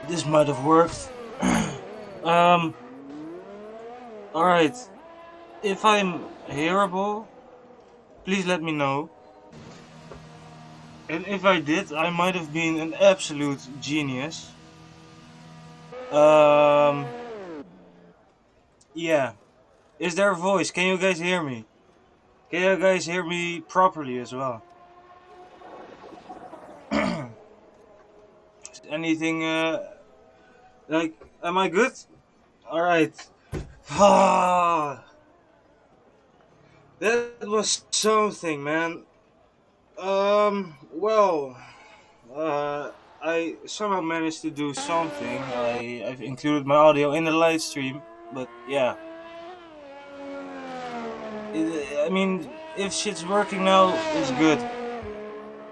This might have worked. um. Alright. If I'm hearable, please let me know. And if I did, I might have been an absolute genius. Um. Yeah. Is there a voice? Can you guys hear me? Can you guys hear me properly as well? Anything, like, am I good? Alright. Ah, that was something, man. Well, I somehow managed to do something. I've included my audio in the live stream, but yeah. I mean, if shit's working now, it's good.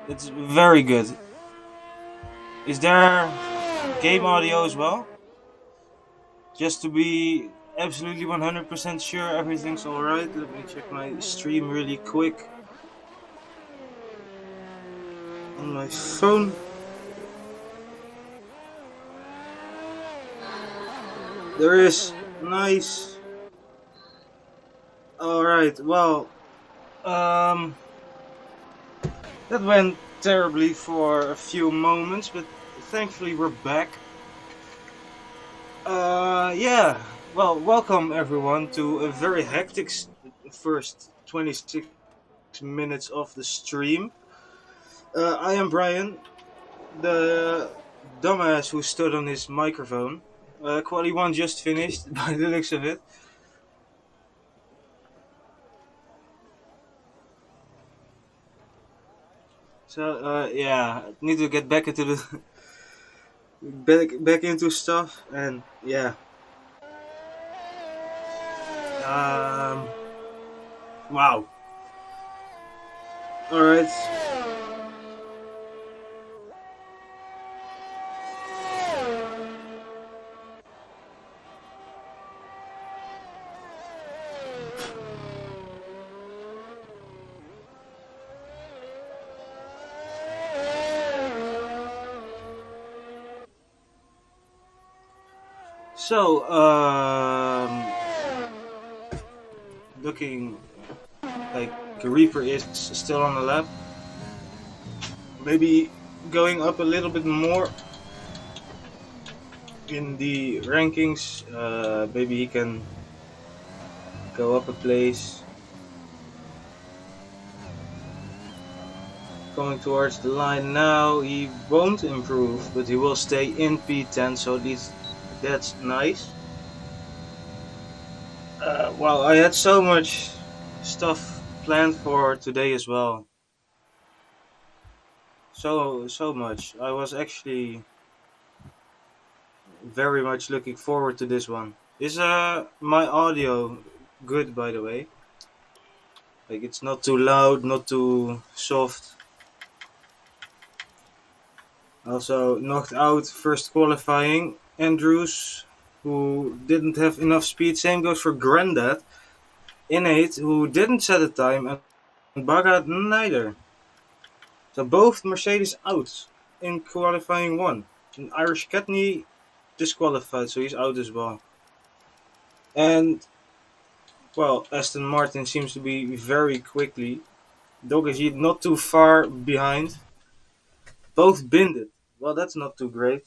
It's very good. Is there game audio as well? Just to be absolutely 100% sure everything's alright, let me check my stream really quick on my phone. There is. Nice. Alright, well, that went terribly for a few moments, but thankfully we're back. Yeah, well, welcome everyone to a very hectic first 26 minutes of the stream. I am Brian, the dumbass who stood on his microphone. Quali 1 just finished, by the looks of it. So, yeah, need to get back into the back into stuff, and yeah. Wow. All right. So, looking like Reaper is still on the lap. Maybe going up a little bit more in the rankings. Maybe he can go up a place. Coming towards the line now, he won't improve, but he will stay in P10, so at least that's nice. Well, I had so much stuff planned for today as well. So much. I was actually very much looking forward to this one. Is my audio good, by the way? Like, it's not too loud, not too soft. Also knocked out first qualifying Andrews, who didn't have enough speed. Same goes for Grandad. Innate, who didn't set a time, and Bagat neither. So both Mercedes out in qualifying one. And Irish Ketney disqualified, so he's out as well. And, well, Aston Martin seems to be very quickly. Doggy not too far behind. Both binned it. Well, that's not too great.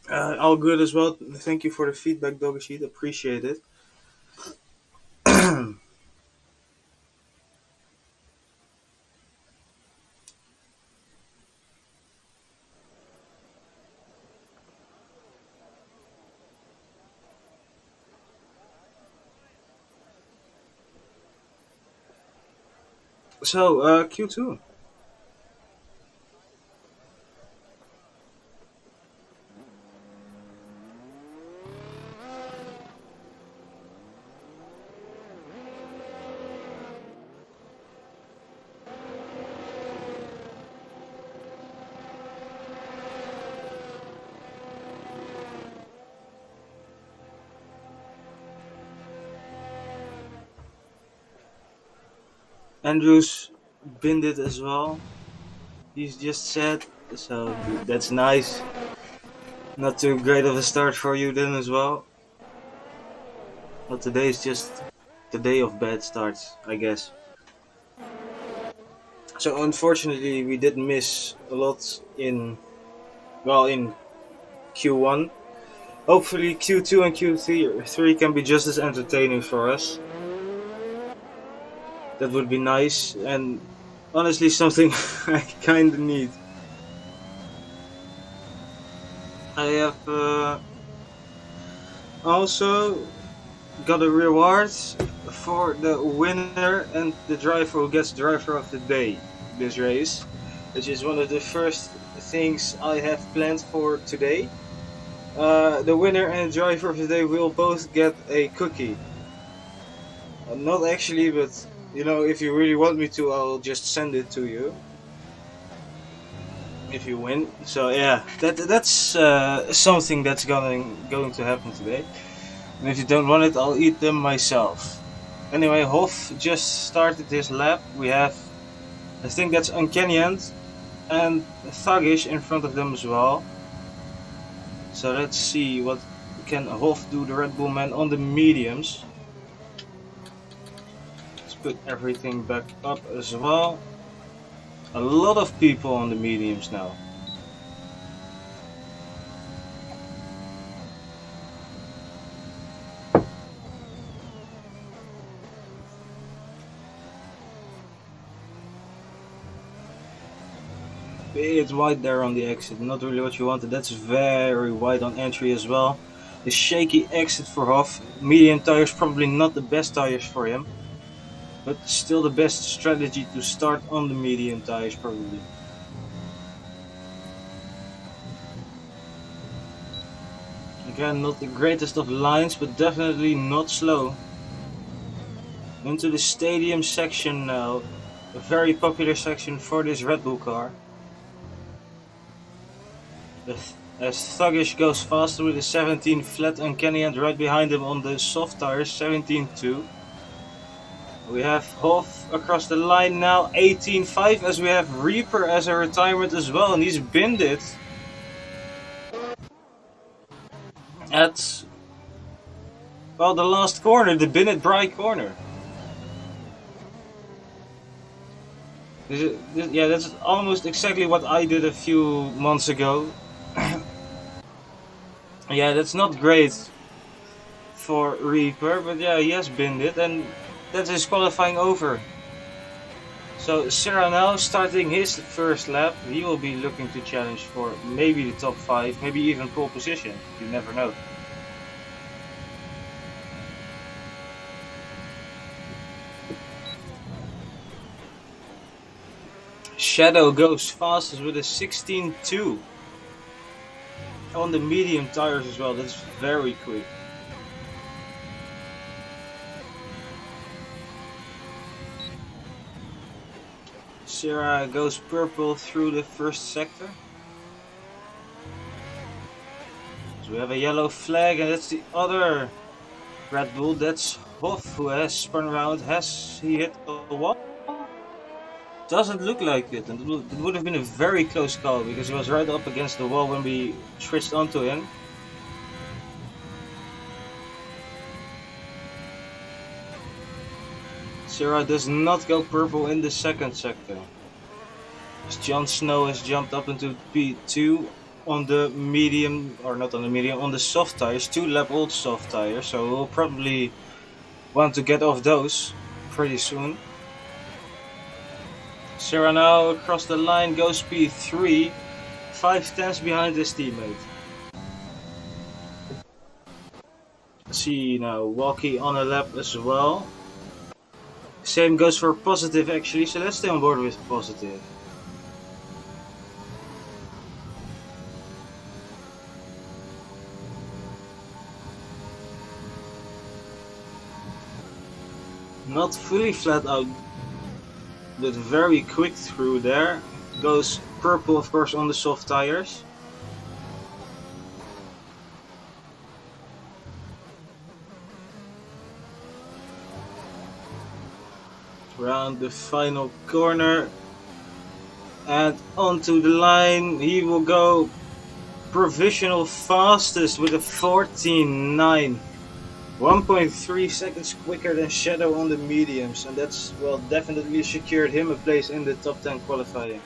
All good as well. Thank you for the feedback, Doggy Sheet. Appreciate it. So, Q2. Andrews binned it as well. He's just said, so that's nice. Not too great of a start for you then as well. But today is just the day of bad starts, I guess. So unfortunately, we did miss a lot in Q1. Hopefully, Q2 and Q3 can be just as entertaining for us. That would be nice, and honestly, something I kind of need. I have also got a reward for the winner and the driver who gets driver of the day this race, which is one of the first things I have planned for today. The winner and driver of the day will both get a cookie. Not actually, but if you really want me to, I'll just send it to you. If you win, so yeah, that's something that's going to happen today. And if you don't want it, I'll eat them myself. Anyway, Hoff just started his lap. We have, I think that's Uncanny End and Thuggish in front of them as well. So let's see what can Hoff do, the Red Bull man, on the mediums. Let's put everything back up as well. A lot of people on the mediums now. It's wide there on the exit, not really what you wanted. That's very wide on entry as well. The shaky exit for Hoff. Medium tires probably not the best tires for him, but still the best strategy to start on the medium tires probably. Again, not the greatest of lines, but definitely not slow. Into the stadium section now. A very popular section for this Red Bull car. As Thuggish goes faster with the 17 flat, Uncanny and right behind him on the soft tires, 17.2. We have Hoff across the line now, 18.5, as we have Reaper as a retirement as well, and he's binned it. at, well, the last corner, the Bennett Bry corner. Yeah, that's almost exactly what I did a few months ago. Yeah, that's not great for Reaper, but yeah, he has binned it, and that is qualifying over. So Serra now starting his first lap, he will be looking to challenge for maybe the top 5, maybe even pole position, you never know. Shadow goes fastest with a 16.2 on the medium tires as well, that's very quick. Serra goes purple through the first sector. So we have a yellow flag, and that's the other Red Bull. That's Hoff who has spun around. Has he hit the wall? Doesn't look like it, and it would have been a very close call because he was right up against the wall when we switched onto him. Serra does not go purple in the second sector. Jon Snow has jumped up into P2 on the medium, or not on the medium, on the soft tires, 2-lap old soft tires, so we'll probably want to get off those pretty soon. Serra now across the line goes P3, 5/10 behind his teammate. Let's see now, Walkie on a lap as well. Same goes for Positive actually, so let's stay on board with Positive. Not fully flat out, but very quick through there. Goes purple of course on the soft tires. Around the final corner and onto the line, he will go provisional fastest with a 14.9, 1.3 seconds quicker than Shadow on the mediums, and that's, well, definitely secured him a place in the top 10 qualifying.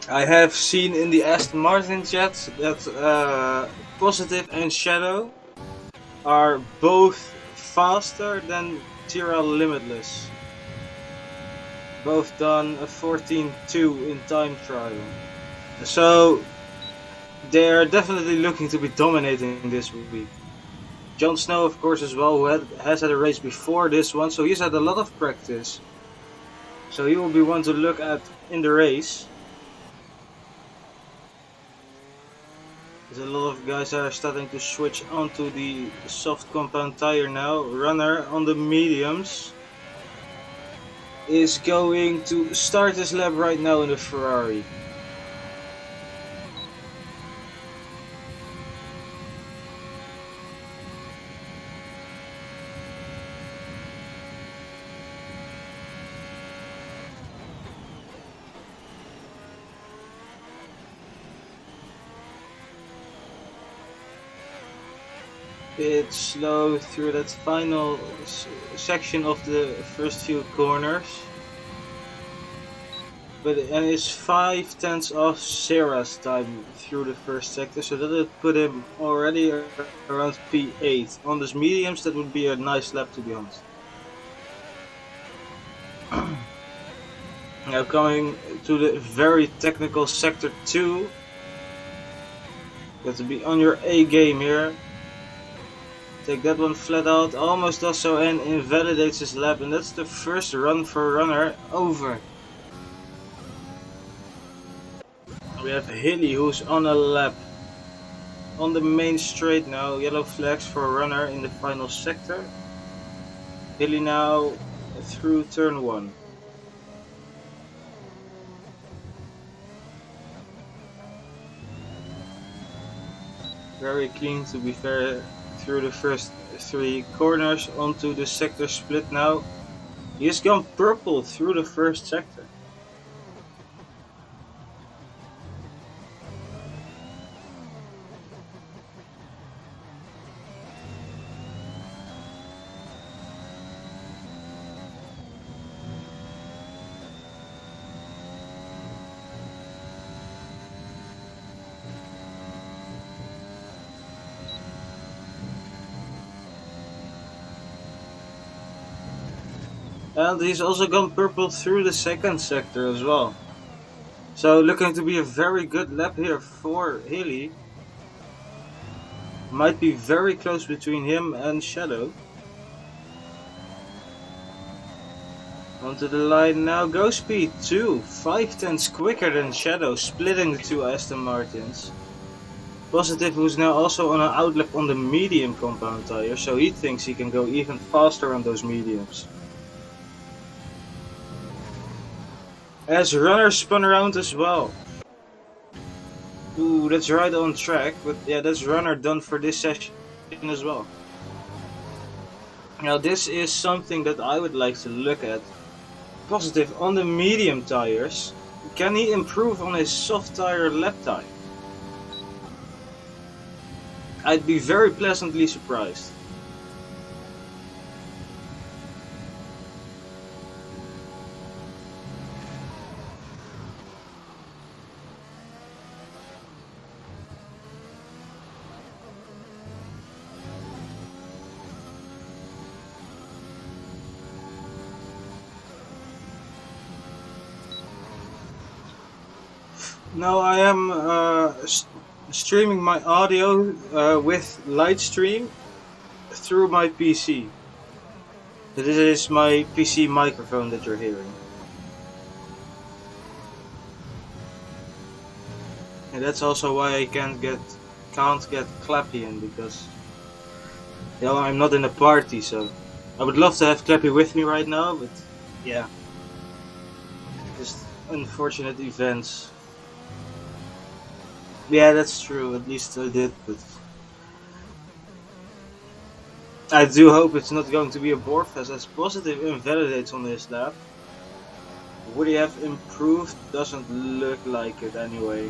I have seen in the Aston Martin chat that Positive and Shadow are both faster than Tyrrell Limitless. Both done a 14.2 in time trial. So they are definitely looking to be dominating this week. Jon Snow of course as well, who has had a race before this one, so he's had a lot of practice. So he will be one to look at in the race. There's a lot of guys that are starting to switch onto the soft compound tire now. Runner on the mediums is going to start his lap right now in the Ferrari. Bit slow through that final section of the first few corners, and it's 5/10 of Serra's time through the first sector, so that would put him already around P8. On those mediums, that would be a nice lap, to be honest. Now coming to the very technical sector 2, you have to be on your A game here. Take that one flat out, almost does so and invalidates his lap, and that's the first run for Runner over. We have Hilly who's on a lap on the main straight now. Yellow flags for Runner in the final sector. Hilly now through turn 1. Very clean, to be fair, through the first 3 corners onto the sector split now. He has gone purple through the first sector. And he's also gone purple through the second sector as well. So looking to be a very good lap here for Healy. Might be very close between him and Shadow. Onto the line now, Ghost Speed 2, 5/10 quicker than Shadow, splitting the two Aston Martins. Positive, who's now also on an outlap on the medium compound tire, so he thinks he can go even faster on those mediums. As Runner spun around as well. Ooh, that's right on track, but yeah, that's Runner done for this session as well. Now this is something that I would like to look at. Positive on the medium tires. Can he improve on his soft tire lap time? I'd be very pleasantly surprised. Now I am streaming my audio with Lightstream through my PC. This is my PC microphone that you're hearing. And that's also why I can't get Clappy in, because I'm not in a party, so I would love to have Clappy with me right now, but yeah. Just unfortunate events. Yeah, that's true, at least I did, but I do hope it's not going to be a Borfest, as Positive invalidates on this lap. Would he have improved? Doesn't look like it anyway.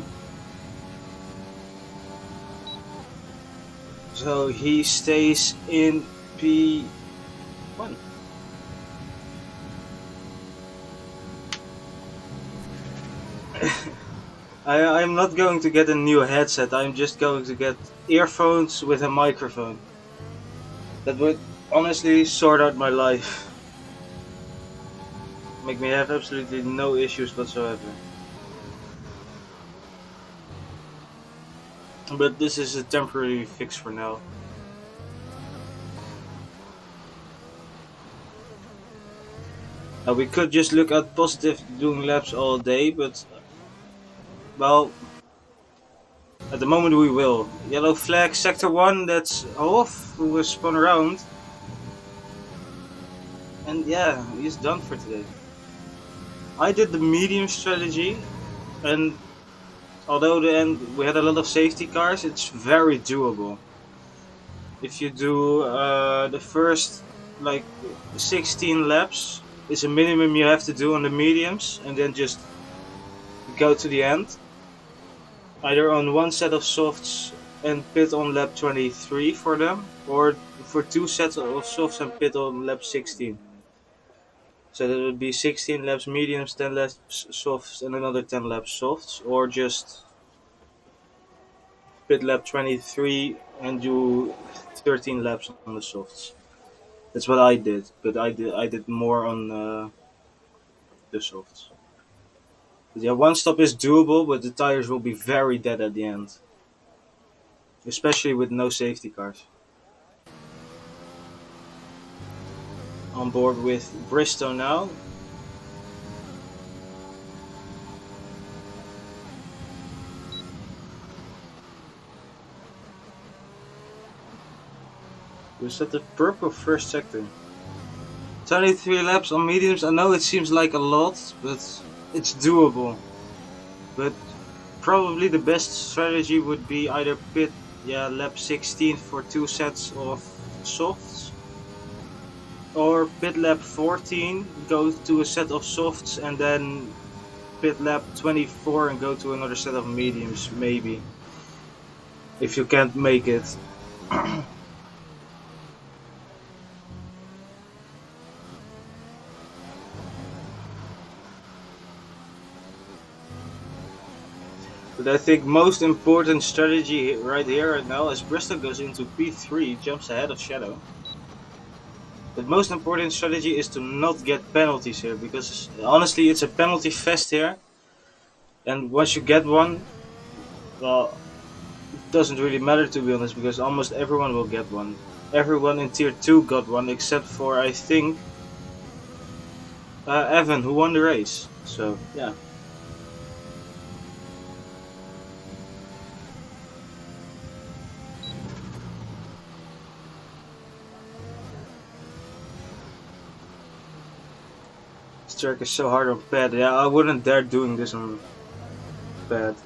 So he stays in P1. I'm not going to get a new headset, I'm just going to get earphones with a microphone. That would honestly sort out my life. Make me have absolutely no issues whatsoever. But this is a temporary fix for now. We could just look at Positive doing laps all day, but well, at the moment we will. Yellow flag, sector 1, that's Hoff, who was spun around. And yeah, he's done for today. I did the medium strategy, and although we had a lot of safety cars, it's very doable. If you do the first like 16 laps is a minimum you have to do on the mediums, and then just go to the end. Either on one set of softs and pit on lap 23 for them, or for two sets of softs and pit on lap 16. So that would be 16 laps mediums, 10 laps softs, and another 10 laps softs, or just pit lap 23 and do 13 laps on the softs. That's what I did, but I did more on the softs. But yeah, one stop is doable, but the tires will be very dead at the end, especially with no safety cars. On board with Bristow now. We set the purple first sector. 23 laps on mediums. I know it seems like a lot, but it's doable. But probably the best strategy would be either pit lap 16 for two sets of softs, or pit lap 14, go to a set of softs, and then pit lap 24 and go to another set of mediums, maybe. If you can't make it. But I think most important strategy right here right now, as Bristow goes into P3, jumps ahead of Shadow. The most important strategy is to not get penalties here, because honestly, it's a penalty fest here. And once you get one, well, it doesn't really matter to be honest, because almost everyone will get one. Everyone in tier 2 got one, except for, I think, Evan, who won the race. So, yeah. This track is so hard on pad. Yeah, I wouldn't dare doing this on pad.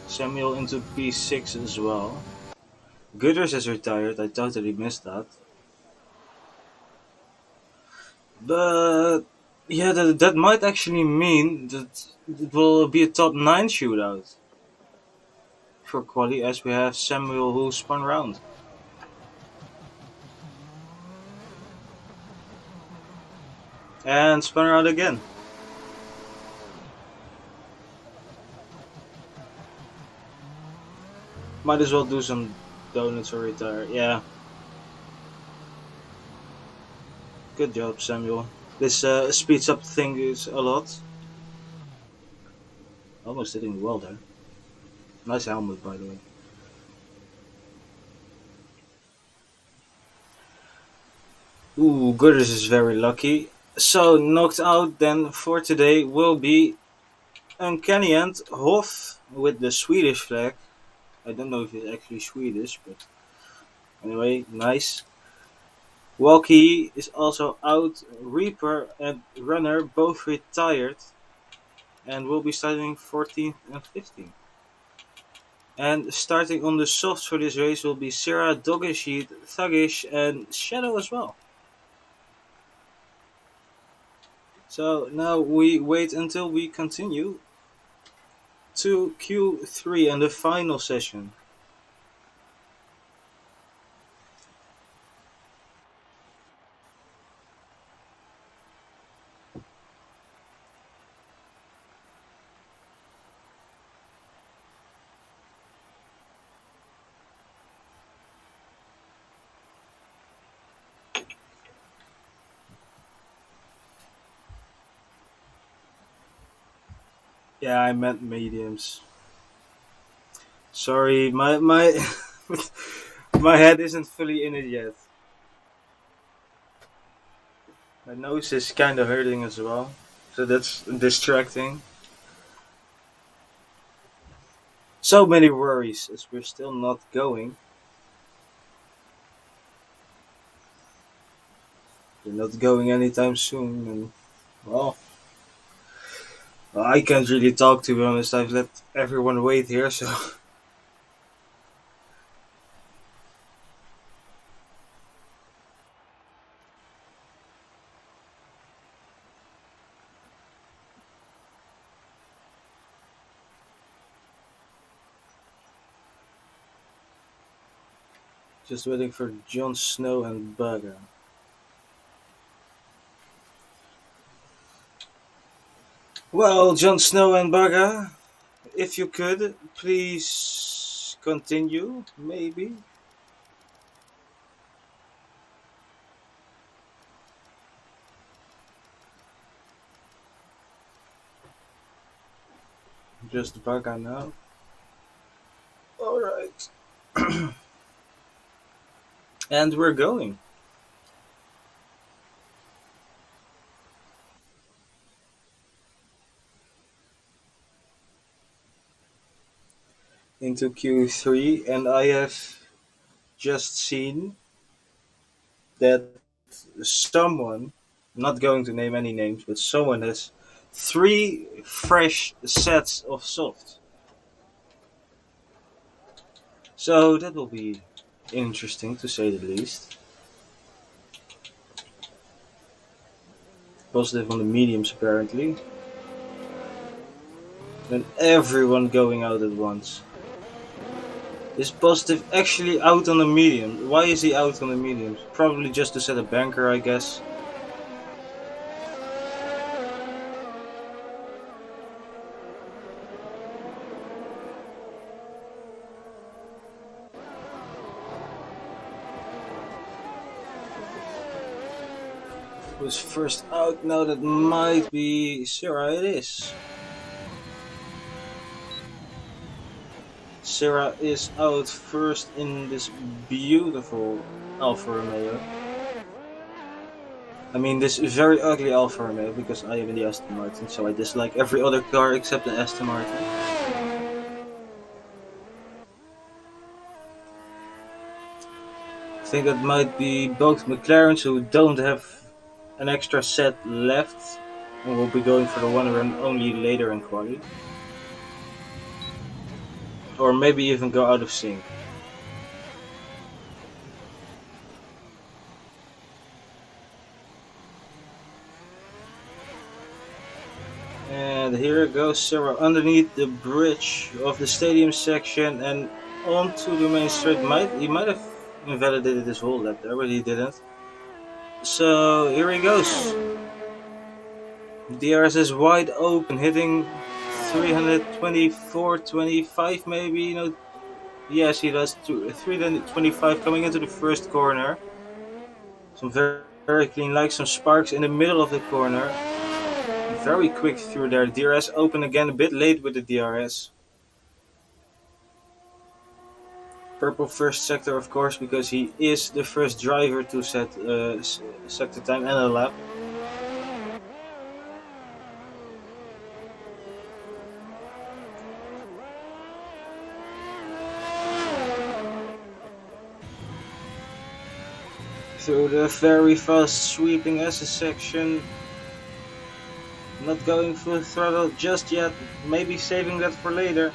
Samuel into P6 as well. Gooders is retired. I totally missed that. But yeah, that might actually mean that it will be a top 9 shootout for quali, as we have Samuel who spun round. And spun around again. Might as well do some donuts or retire. Yeah. Good job, Samuel. This speeds up things a lot. Almost hitting well there. Nice helmet, by the way. Ooh, Gooders is very lucky. So, knocked out then for today will be Uncanny and Hoff with the Swedish flag. I don't know if it's actually Swedish, but anyway, nice. Walkie is also out. Reaper and Runner both retired and will be starting 14th and 15th. And starting on the softs for this race will be Sarah, Doggesheet, Thuggish, and Shadow as well. So now we wait until we continue to Q3 and the final session. Yeah, I meant mediums. Sorry, my my head isn't fully in it yet. My nose is kind of hurting as well, so that's distracting. So many worries as we're still not going. We're not going anytime soon, and well, I can't really talk to be honest. I've let everyone wait here, so just waiting for Jon Snow and Baga. Well, Jon Snow and Baga, if you could, please continue, maybe. Just Baga now. Alright. And we're going into Q3, and I have just seen that someone, not going to name any names, but someone has 3 fresh sets of soft. So that will be interesting to say the least. positive on the mediums apparently. And everyone going out at once. Is positive actually out on the medium? Why is he out on the mediums? Probably just to set a banker, I guess. Who's first out now? That might be Sarah. It is. Sarah is out first in this beautiful Alfa Romeo. I mean, this very ugly Alfa Romeo because I am in the Aston Martin, so I dislike every other car except the Aston Martin. I think that might be both McLarens who don't have an extra set left and will be going for the one run only later in quali. Or maybe even go out of sync. And here goes Sarah underneath the bridge of the stadium section and onto the main straight. He might have invalidated his whole lap there, but he didn't. So here he goes. DRS is wide open, hitting 324.25 maybe. You know, yes, he does 325 coming into the first corner. Some very, very clean, like some sparks in the middle of the corner. Very quick through there. DRS open again, a bit late with the DRS. Purple first sector, of course, because he is the first driver to set sector time and a lap. Through the very fast sweeping S section. Not going full throttle just yet, maybe saving that for later.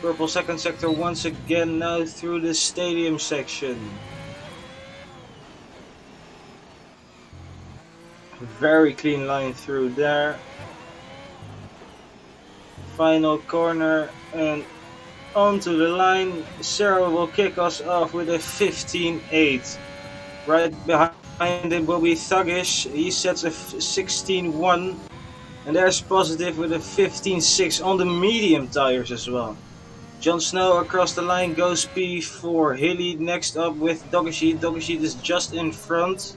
Purple second sector once again now through the stadium section. Very clean line through there. Final corner and onto the line. Sarah will kick us off with a 15.8. Right behind him will be Thuggish. He sets a 16.1. And there's Positive with a 15.6 on the medium tires as well. Jon Snow across the line goes P4. Hilly next up with Doggersheet. Doggersheet is just in front.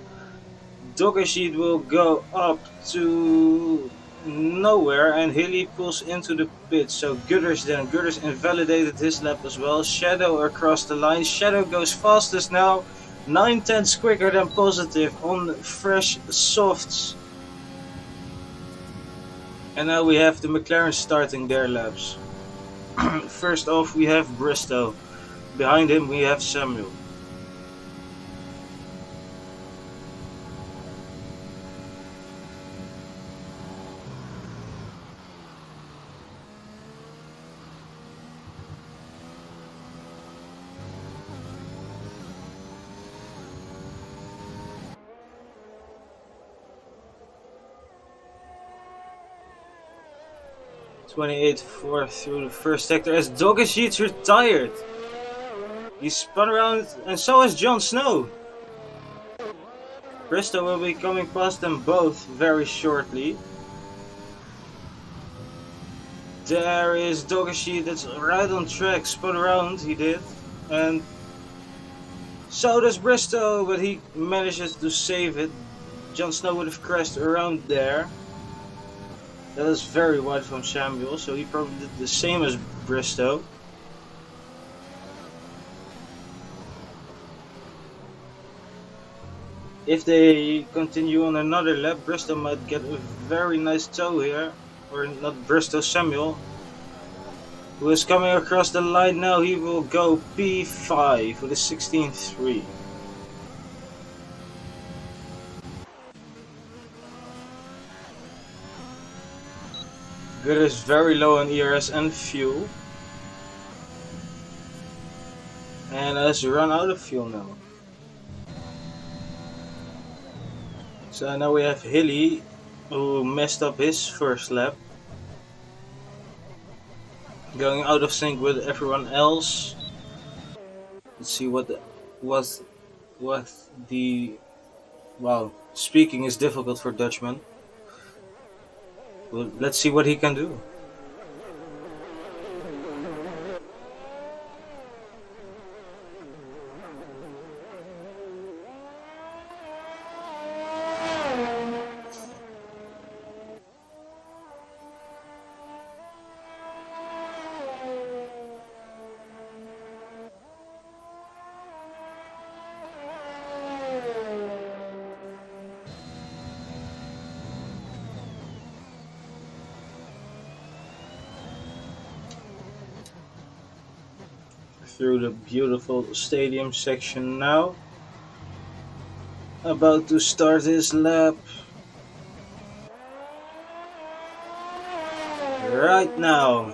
Doggersheet will go up to nowhere and Hilly pulls into the pit. So Gutters invalidated his lap as well. Shadow across the line. Shadow goes fastest now. 9/10 quicker than Positive on fresh softs. And now we have the McLaren starting their laps. First off we have Bristow. Behind him we have Samuel. .28.4 through the first sector as Doggersheet's retired. He spun around and so has Jon Snow. Bristow will be coming past them both very shortly. There is Doggersheet, that's right on track, spun around, he did. And so does Bristow, but he manages to save it. Jon Snow would have crashed around there. That is very wide from Samuel, so he probably did the same as Bristow. If they continue on another lap, Bristow might get a very nice tow here. Or not Bristow, Samuel. Who is coming across the line now, he will go P5 with a 16.3. Good is very low on ERS and fuel. And has run out of fuel now. So now we have Hilly, who messed up his first lap, going out of sync with everyone else. Let's see was what the wow. Speaking is difficult for Dutchman. Well, let's see what he can do. Through the beautiful stadium section now. About to start his lap. Right now.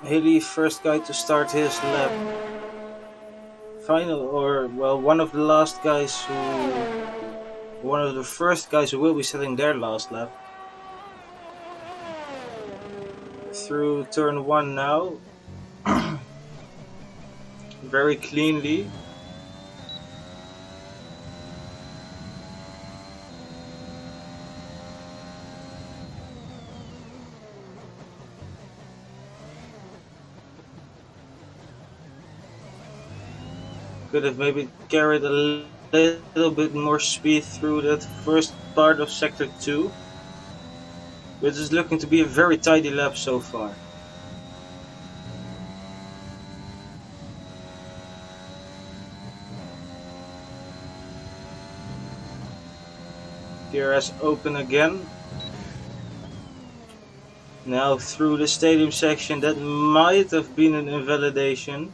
Hilly, first guy to start his lap. One of the last guys one of the first guys who will be setting their last lap. Through turn 1 now. Very cleanly. Could have maybe carried a little bit more speed through that first part of sector 2. But it's looking to be a very tidy lap so far. DRS open again. Now through the stadium section, that might have been an invalidation.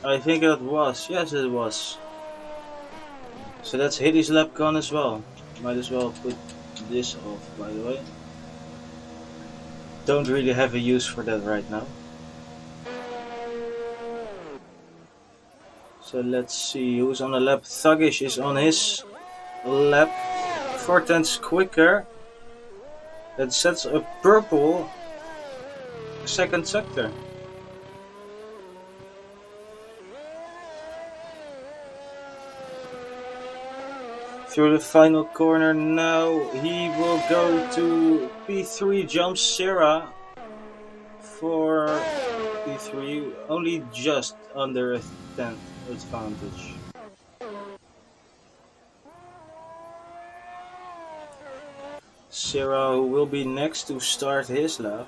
I think it was. Yes, it was. So that's Hilly's lap gone as well. Might as well put this off, by the way. Don't really have a use for that right now. So let's see who's on the lap. Thuggish is on his lap. 4/10 quicker. That sets a purple second sector. Through the final corner now, he will go to P3, jumps Sarah for P3, only just under a 10th advantage. Sarah will be next to start his lap.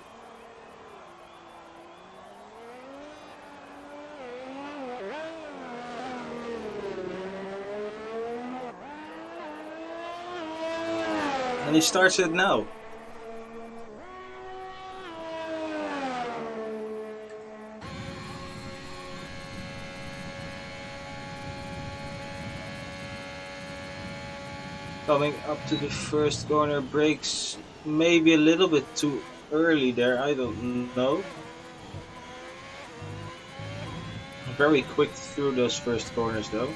And he starts it now. Coming up to the first corner, brakes maybe a little bit too early there, I don't know. Very quick through those first corners though.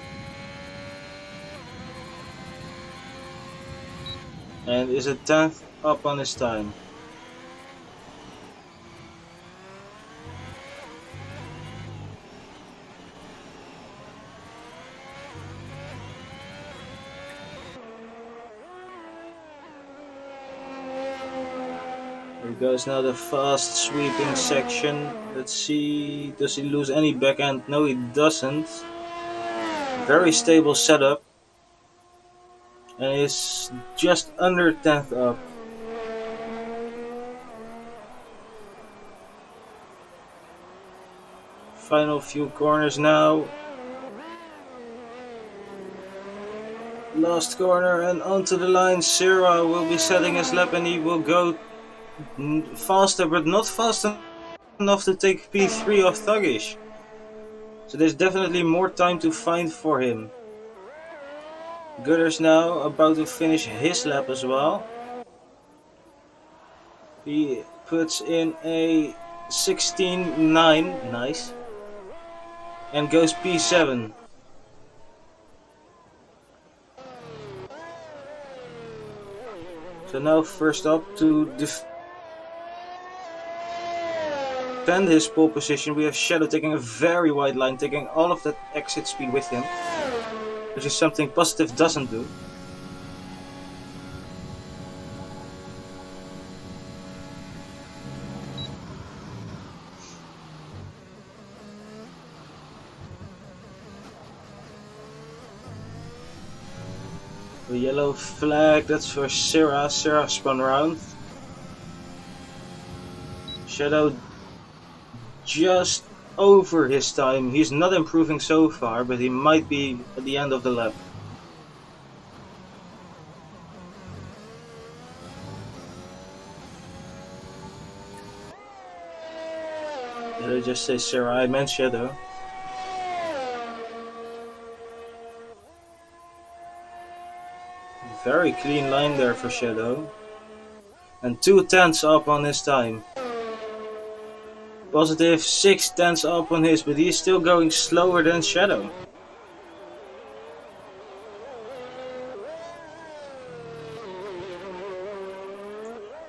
And is a 10th up on his time. Here goes now the fast sweeping section. Let's see, does he lose any backhand? No, he doesn't. Very stable setup. And is just under 10th up. Final few corners now. Last corner and onto the line. Sarah will be setting his lap and he will go faster, but not fast enough to take P3 of Thuggish. So there's definitely more time to find for him. Gutters now about to finish his lap as well. He puts in a 16-9, nice, and goes P7. So now first up to defend his pole position, we have Shadow taking a very wide line, taking all of that exit speed with him, which is something Positive doesn't do. The yellow flag, that's for Sarah. Sarah spun around. Shadow just over his time. He's not improving so far, but he might be at the end of the lap. Did I just say Sarah? I meant Shadow. Very clean line there for Shadow. And 2/10 up on his time. Positive 6/10 up on his, but he's still going slower than Shadow.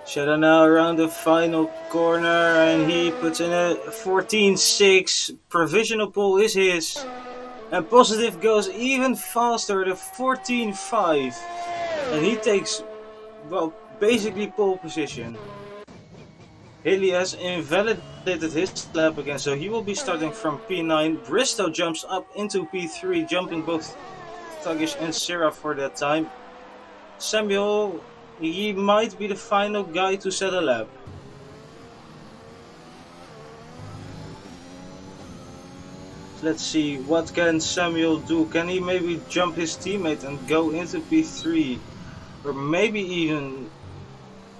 Shadow now around the final corner, and he puts in a 14.6. Provisional pole is his. And Positive goes even faster, the 14.5. And he takes, well, basically pole position. Haley has invalidated his lap again, so he will be starting from P9. Bristow jumps up into P3, jumping both Thuggish and Sarah for that time. Samuel, he might be the final guy to set a lap. Let's see, what can Samuel do? Can he maybe jump his teammate and go into P3? Or maybe even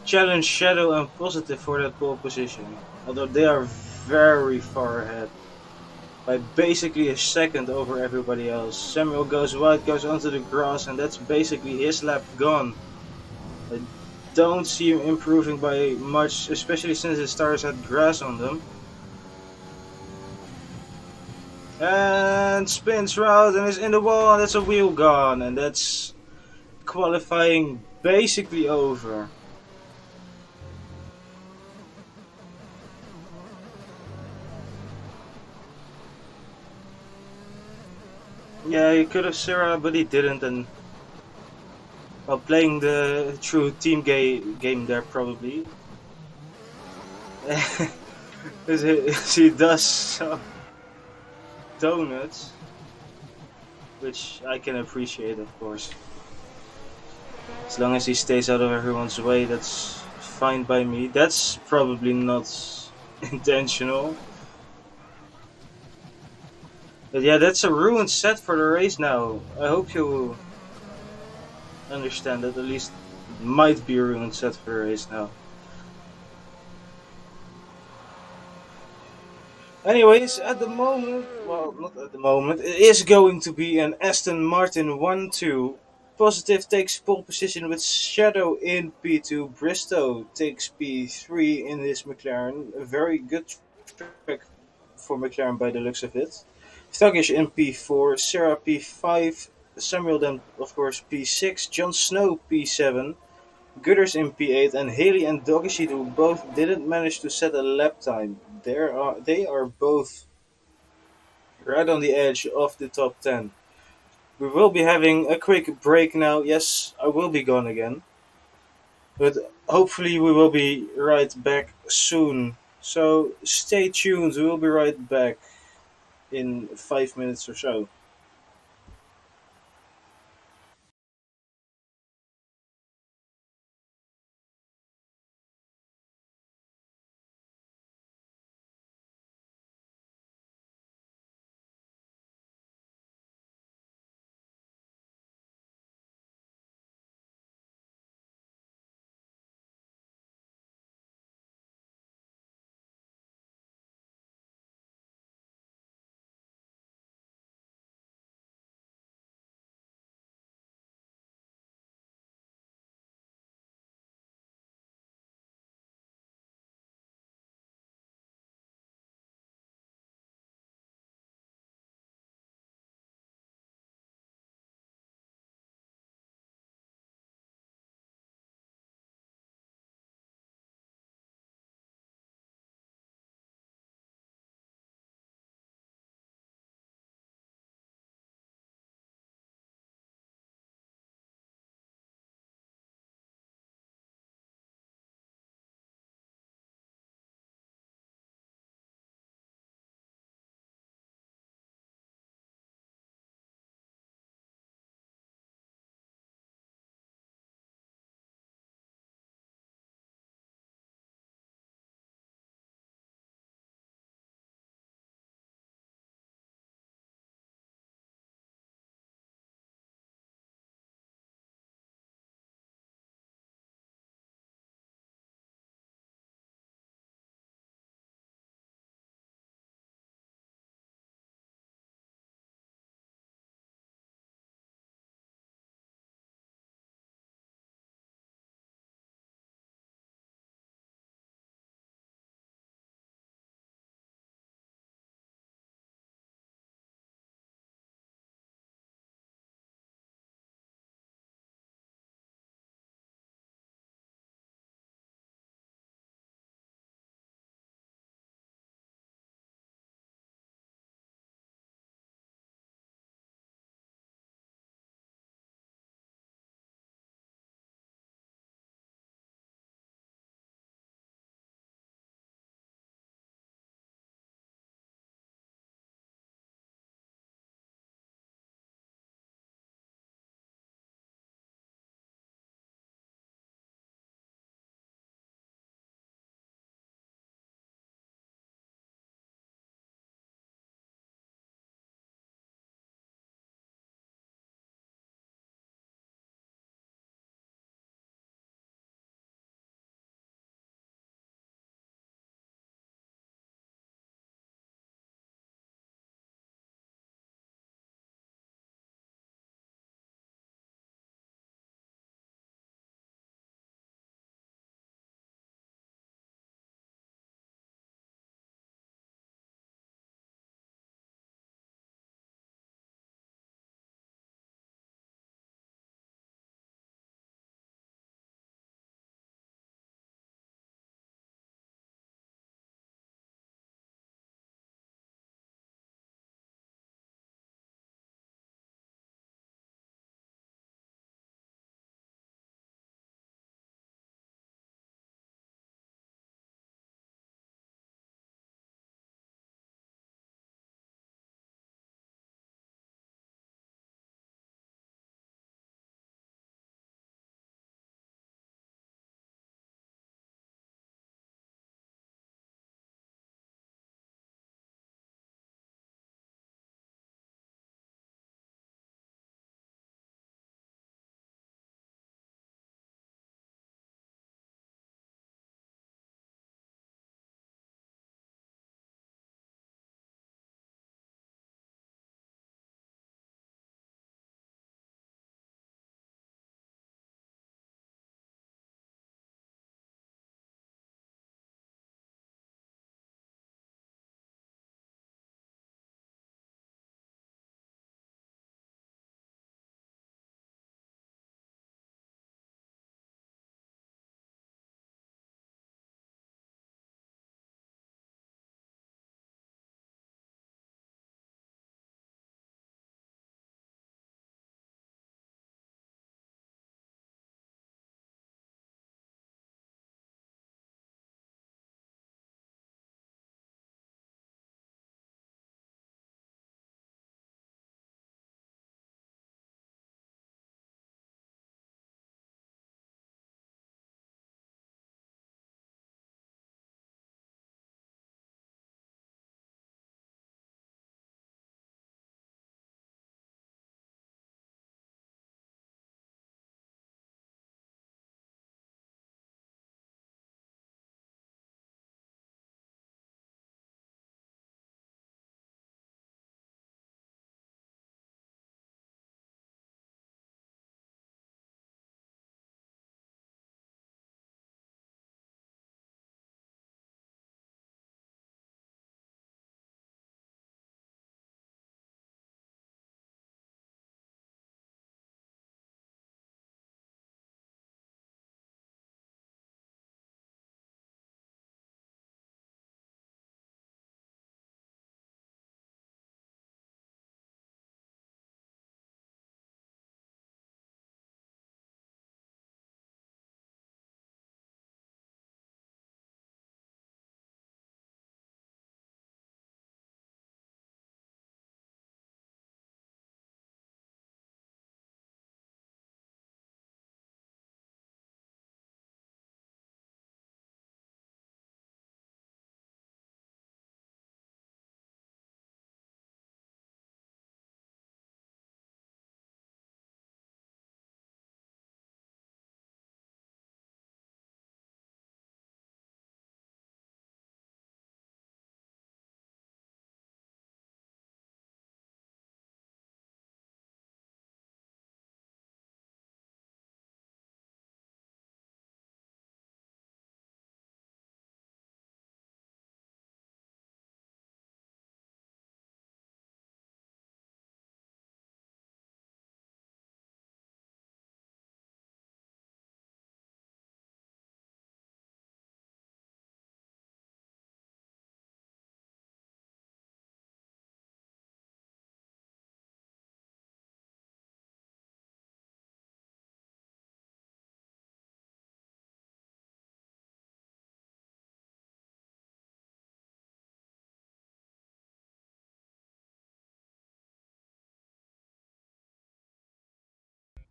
challenge Shadow and Positive for that pole position. Although they are very far ahead. By basically a second over everybody else. Samuel goes wide, goes onto the grass, and that's basically his lap gone. I don't see him improving by much, especially since his tires had grass on them. And spins round and is in the wall, and that's a wheel gone, and that's qualifying basically over. Yeah, he could have Sarah, but he didn't, and while playing the true team game there probably. He does some donuts, which I can appreciate, of course. As long as he stays out of everyone's way, that's fine by me. That's probably not intentional. But yeah, that's a ruined set for the race now. I hope you understand that at least it might be a ruined set for the race now. Anyways, at the moment, well, not at the moment, it is going to be an Aston Martin 1-2. Positive takes pole position with Shadow in P2. Bristow takes P3 in his McLaren. A very good track for McLaren by the looks of it. Thuggish in P4, Sarah P5, Samuel then, of course, P6, Jon Snow P7, Gutters in P8, and Haley and Doggishido both didn't manage to set a lap time. They are both right on the edge of the top 10. We will be having a quick break now. Yes, I will be gone again. But hopefully we will be right back soon. So stay tuned, we will be right back in 5 minutes or so.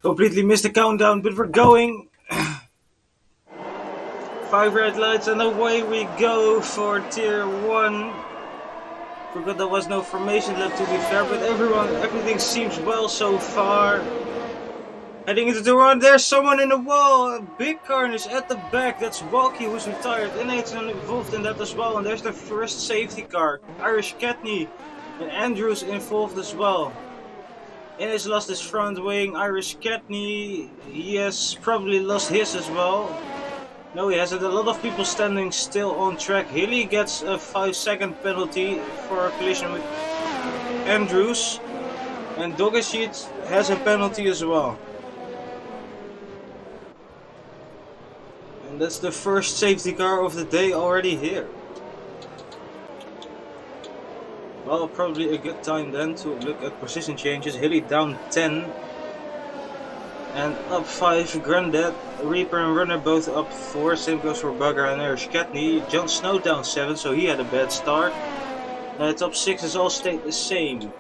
Completely missed the countdown, but we're going. 5 red lights and away we go for tier 1. Forgot there was no formation left to be fair, but everything seems well so far. Heading into the run, there's someone in the wall. A big carnage at the back. That's Walkie who's retired. N8's involved in that as well. And there's the first safety car. Irish Katney and Andrews involved as well. And has lost his front wing. Irish Katney, he has probably lost his as well. No, he hasn't. A lot of people standing still on track. Hilly gets a 5-second penalty for a collision with Andrews. And Dogashit has a penalty as well. And that's the first safety car of the day already here. Well, probably a good time then to look at position changes. Hilly down 10. And up 5, Grandad, Reaper and Runner both up 4. Same goes for Bugger and Irish Katney. Jon Snow down 7, so he had a bad start. Top 6 has all stayed the same.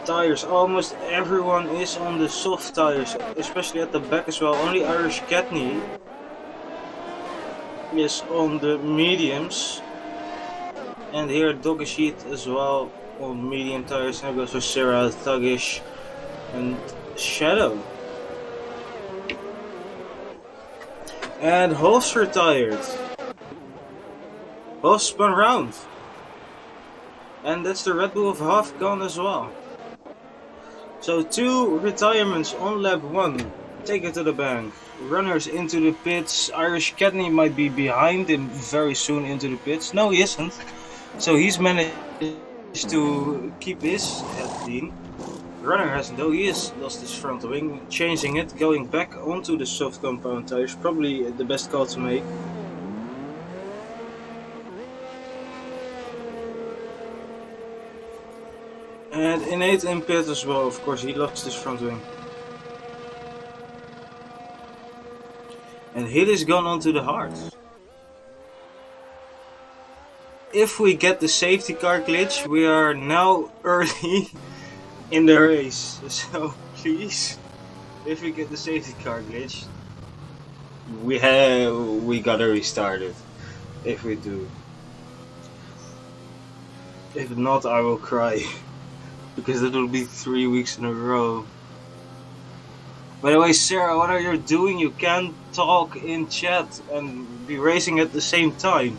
Tires, almost everyone is on the soft tires, especially at the back as well. Only Irish Katney is on the mediums. And here Dogashit as well on medium tires. And goes for Sarah, Thuggish and Shadow. And Hoss retired. Hoss spun round. And that's the Red Bull of Hoff gone as well. So 2 retirements on lap 1. Take it to the bank. Runners into the pits. Irish Katney might be behind him very soon into the pits. No, he isn't. So he's managed to keep his head clean. Runner hasn't though, he has lost his front wing, changing it, going back onto the soft compound tires, probably the best call to make. And N8 in pit as well, of course, he lost his front wing. And Hilly's gone onto the hards. If we get the safety car glitch, we are now early in the race. So please, if we get the safety car glitch, we gotta restart it. If we do. If not, I will cry. Because it will be 3 weeks in a row. By the way, Sarah, what are you doing? You can't talk in chat and be racing at the same time.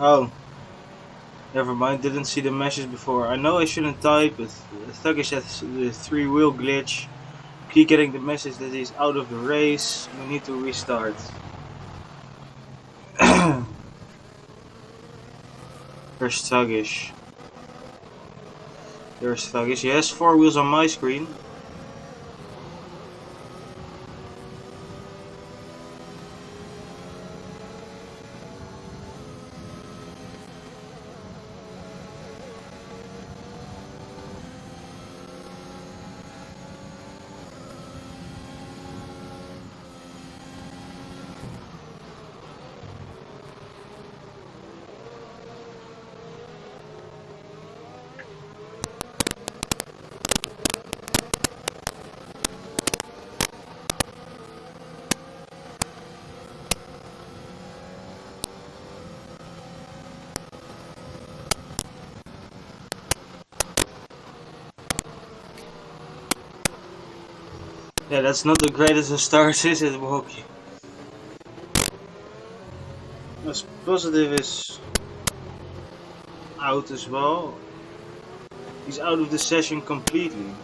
Oh. Never mind, didn't see the message before. I know I shouldn't type, but Thuggish has the 3-wheel glitch. Keep getting the message that he's out of the race. We need to restart. There's Thuggish. There's Thuggish. He has 4 wheels on my screen. Yeah, that's not the greatest of starts, is it, Walkie? As Positive is out as well. He's out of the session completely.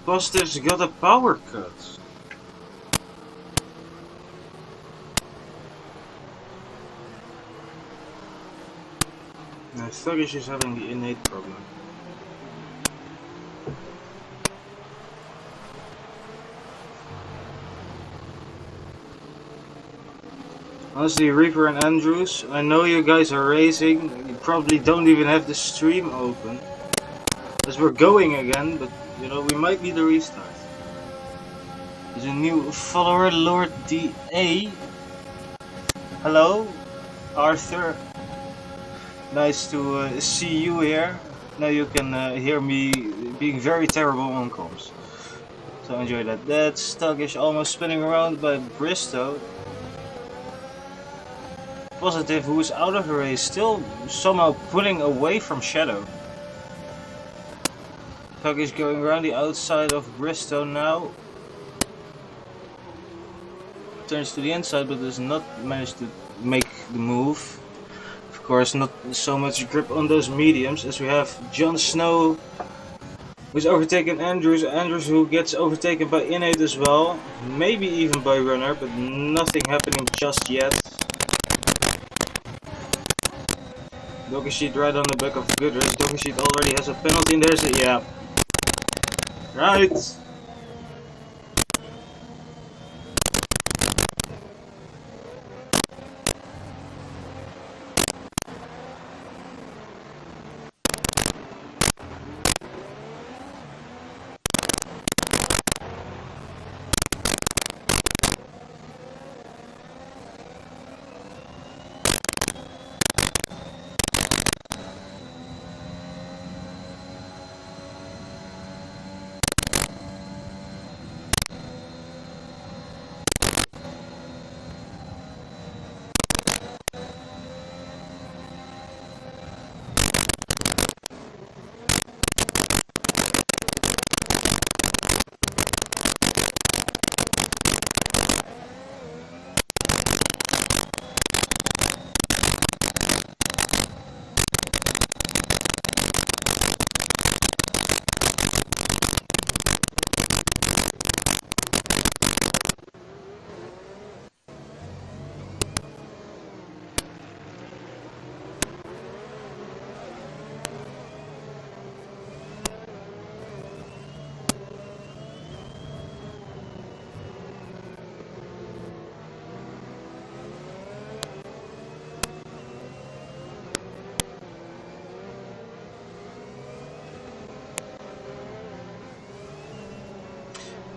Positive's got a power cut. Thuggish is having the innate problem. Honestly, Reaper and Andrews, I know you guys are racing. You probably don't even have the stream open. As we're going again, but you know, we might need a restart. There's a new follower, Lord DA. Hello, Arthur. Nice to see you here. Now you can hear me being very terrible on comms. So enjoy that. That's Thuggish almost spinning around by Bristow. Positive, who's out of the race, still somehow pulling away from Shadow. Thuggish going around the outside of Bristow now. Turns to the inside, but does not manage to make the move. Of course, not so much grip on those mediums as we have Jon Snow, who's overtaken Andrews. Andrews who gets overtaken by Innate as well. Maybe even by Runner, but nothing happening just yet. Doggy Sheet right on the back of Goodrich. Doggy Sheet already has a penalty and there's a... yeah. Right!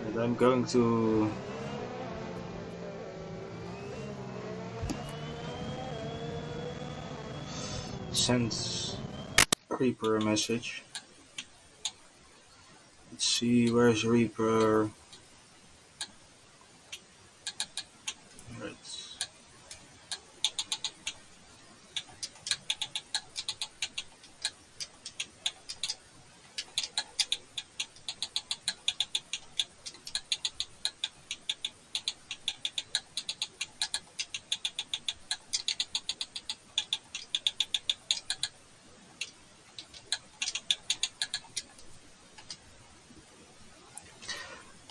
And I'm going to send Reaper a message. Let's see, where's Reaper? Right.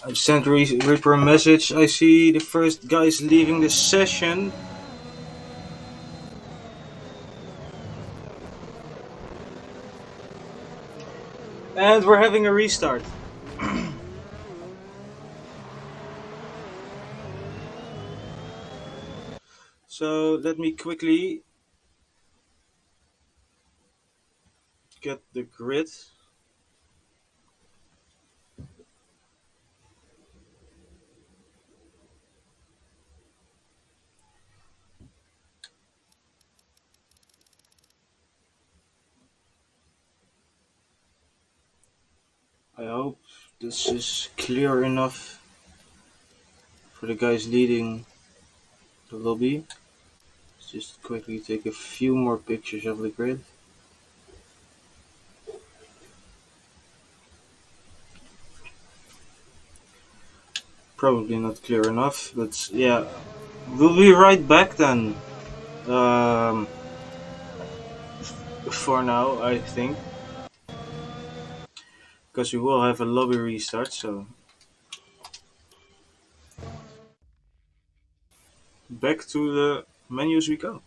I've sent Reaper a message. I see the first guys leaving the session. And we're having a restart. So let me quickly get the grid. I hope this is clear enough for the guys leading the lobby. Let's just quickly take a few more pictures of the grid. Probably not clear enough, but yeah, we'll be right back then. For now, I think, because we will have a lobby restart. So back to the menus we go.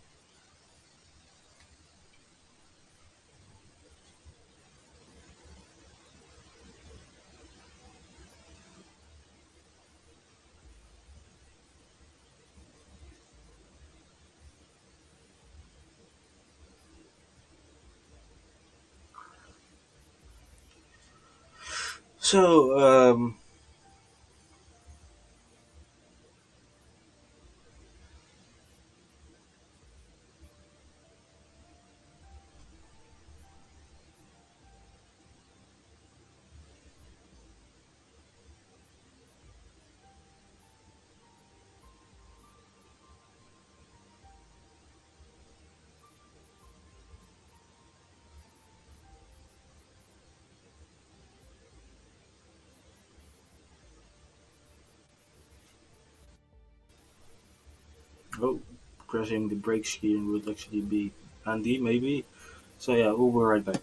So, oh, pressing the brakes here would actually be handy, maybe. So yeah, we'll be right back.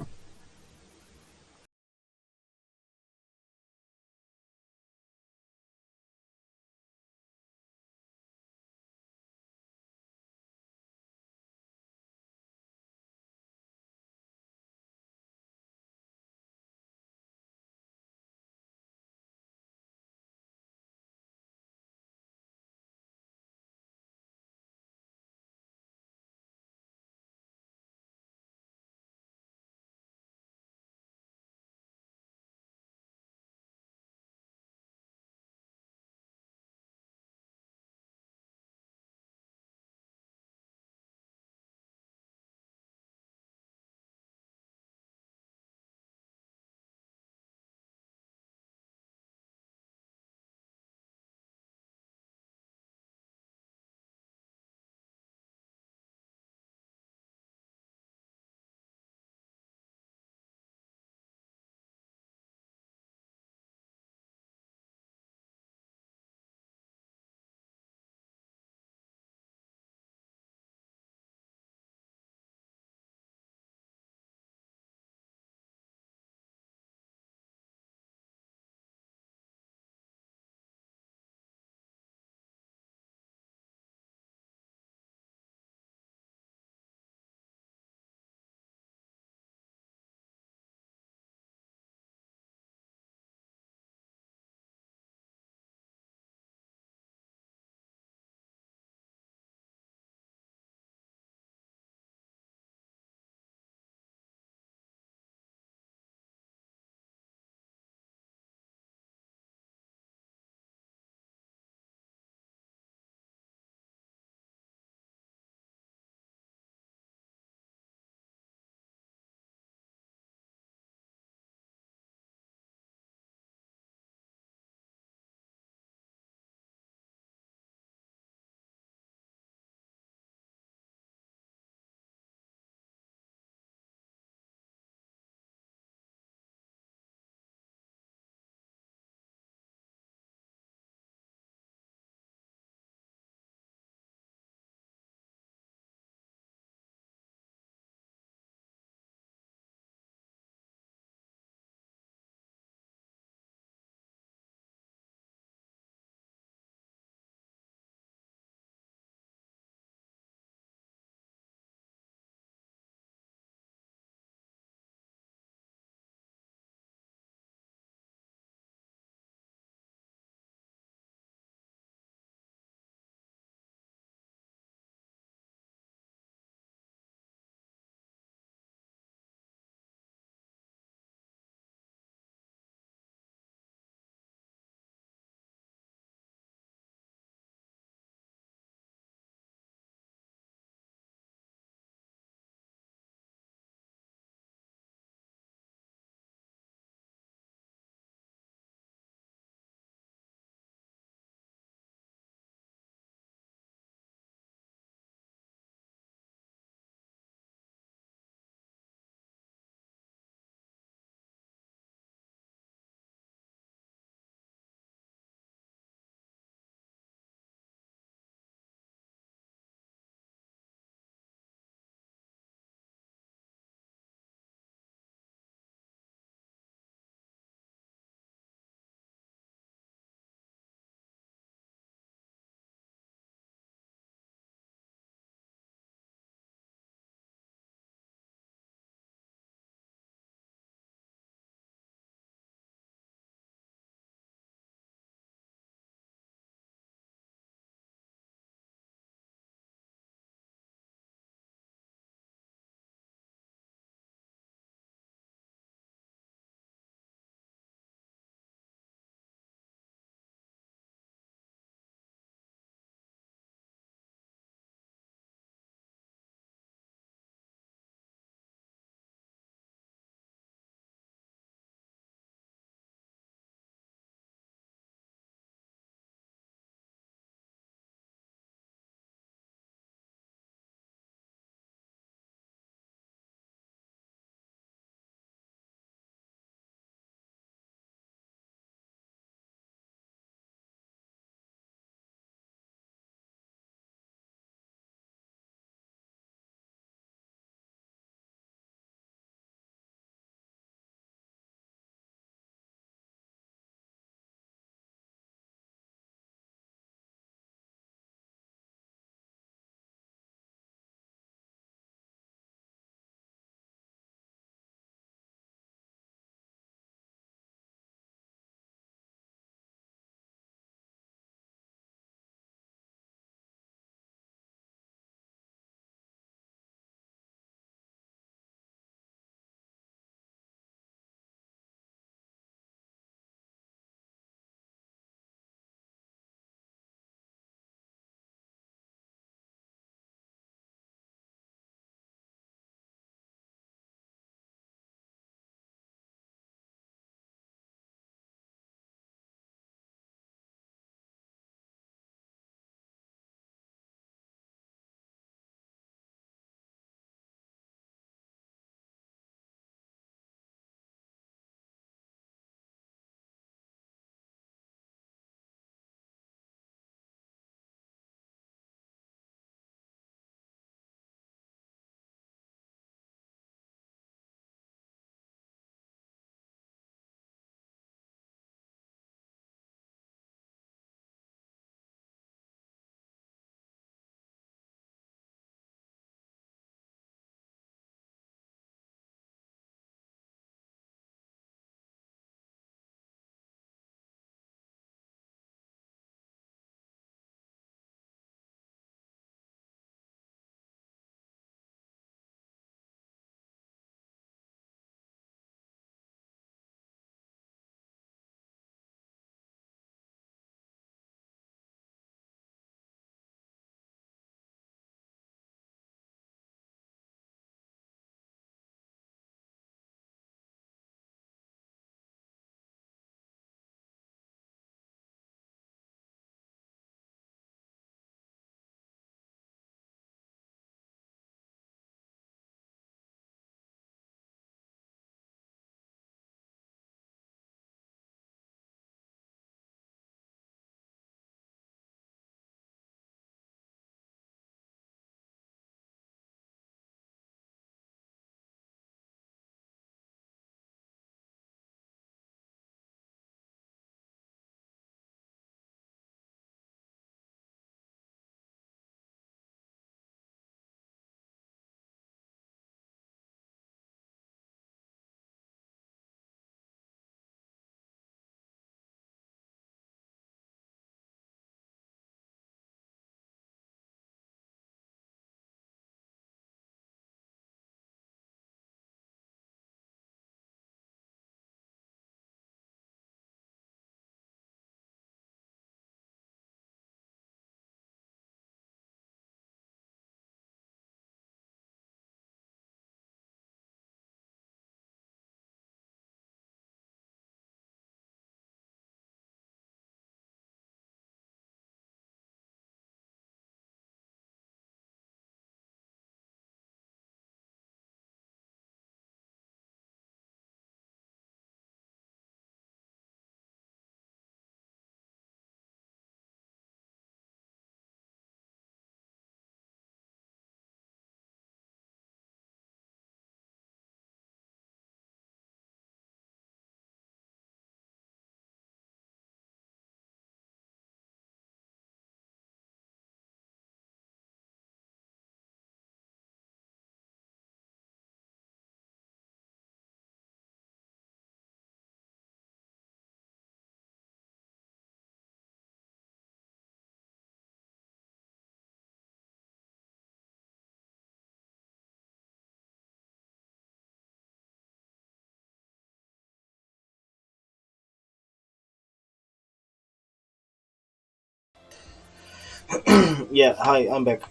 Yeah, hi, I'm back.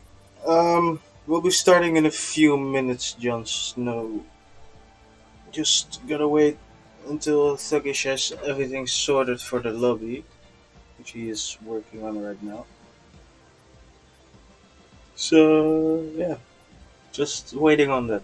We'll be starting in a few minutes, Jon Snow. Just gotta wait until Thuggish has everything sorted for the lobby, which he is working on right now. So, yeah, just waiting on that.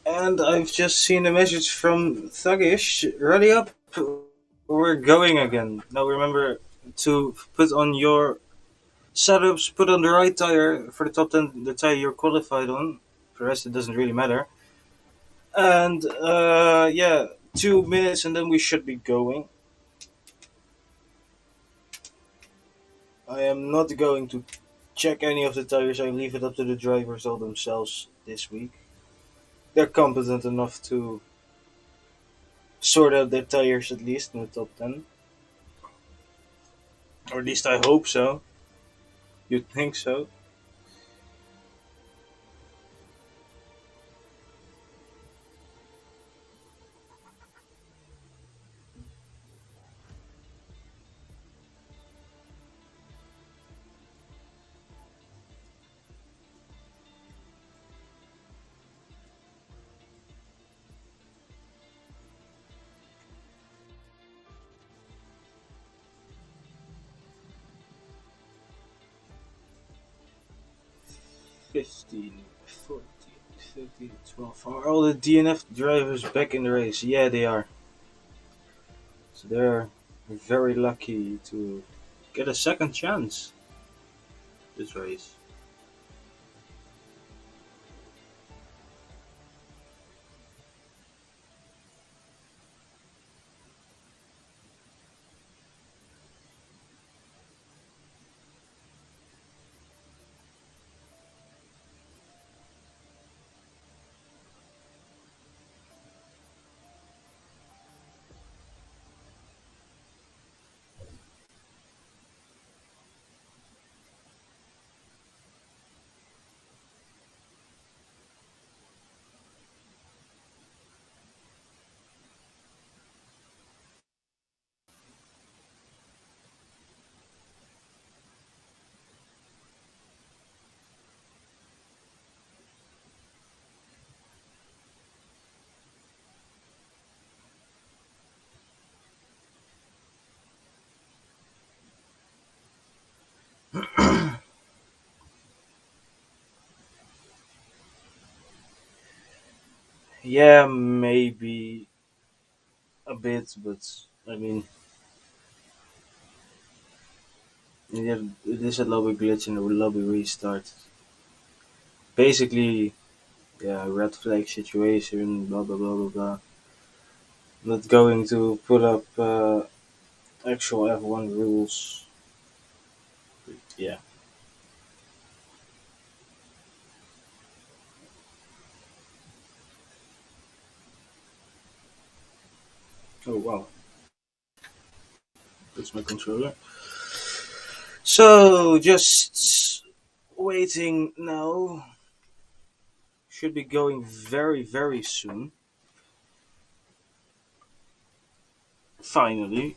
And I've just seen a message from Thuggish. Ready up, we're going again. Now remember to put on your setups, put on the right tire for the top 10, the tire you're qualified on. For the rest, it doesn't really matter. And yeah, 2 minutes and then we should be going. I am not going to check any of the tires. I leave it up to the drivers all themselves this week. They're competent enough to sort out their tires at least in the top 10. Or at least I hope so. You'd think so. Fifteen, 14, 15, 12. Are all the DNF drivers back in the race? Yeah, they are. So they're very lucky to get a second chance this race. Yeah, maybe a bit, but I mean, yeah, it is a lobby glitch and a lobby restart. Basically, yeah, red flag situation, blah blah blah blah blah. Not going to put up actual F1 rules. Yeah. Oh wow, that's my controller. So just waiting now. Should be going very very soon. Finally.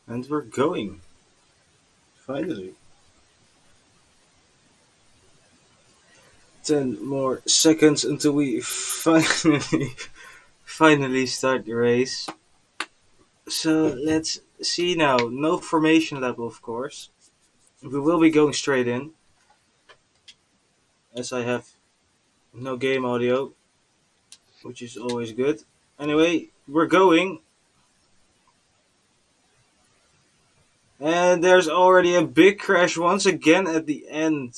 And we're going. Finally. 10 more seconds until we finally start the race. So let's see now. No formation level, of course. We will be going straight in, as I have no game audio, which is always good. Anyway, we're going. And there's already a big crash once again at the end.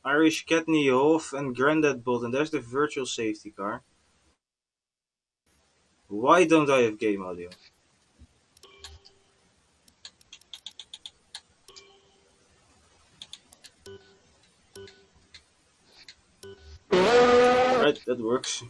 Irish Ketney, Hoff, and Grandad Bolton. There's the virtual safety car. Why don't I have game audio? Alright, that works.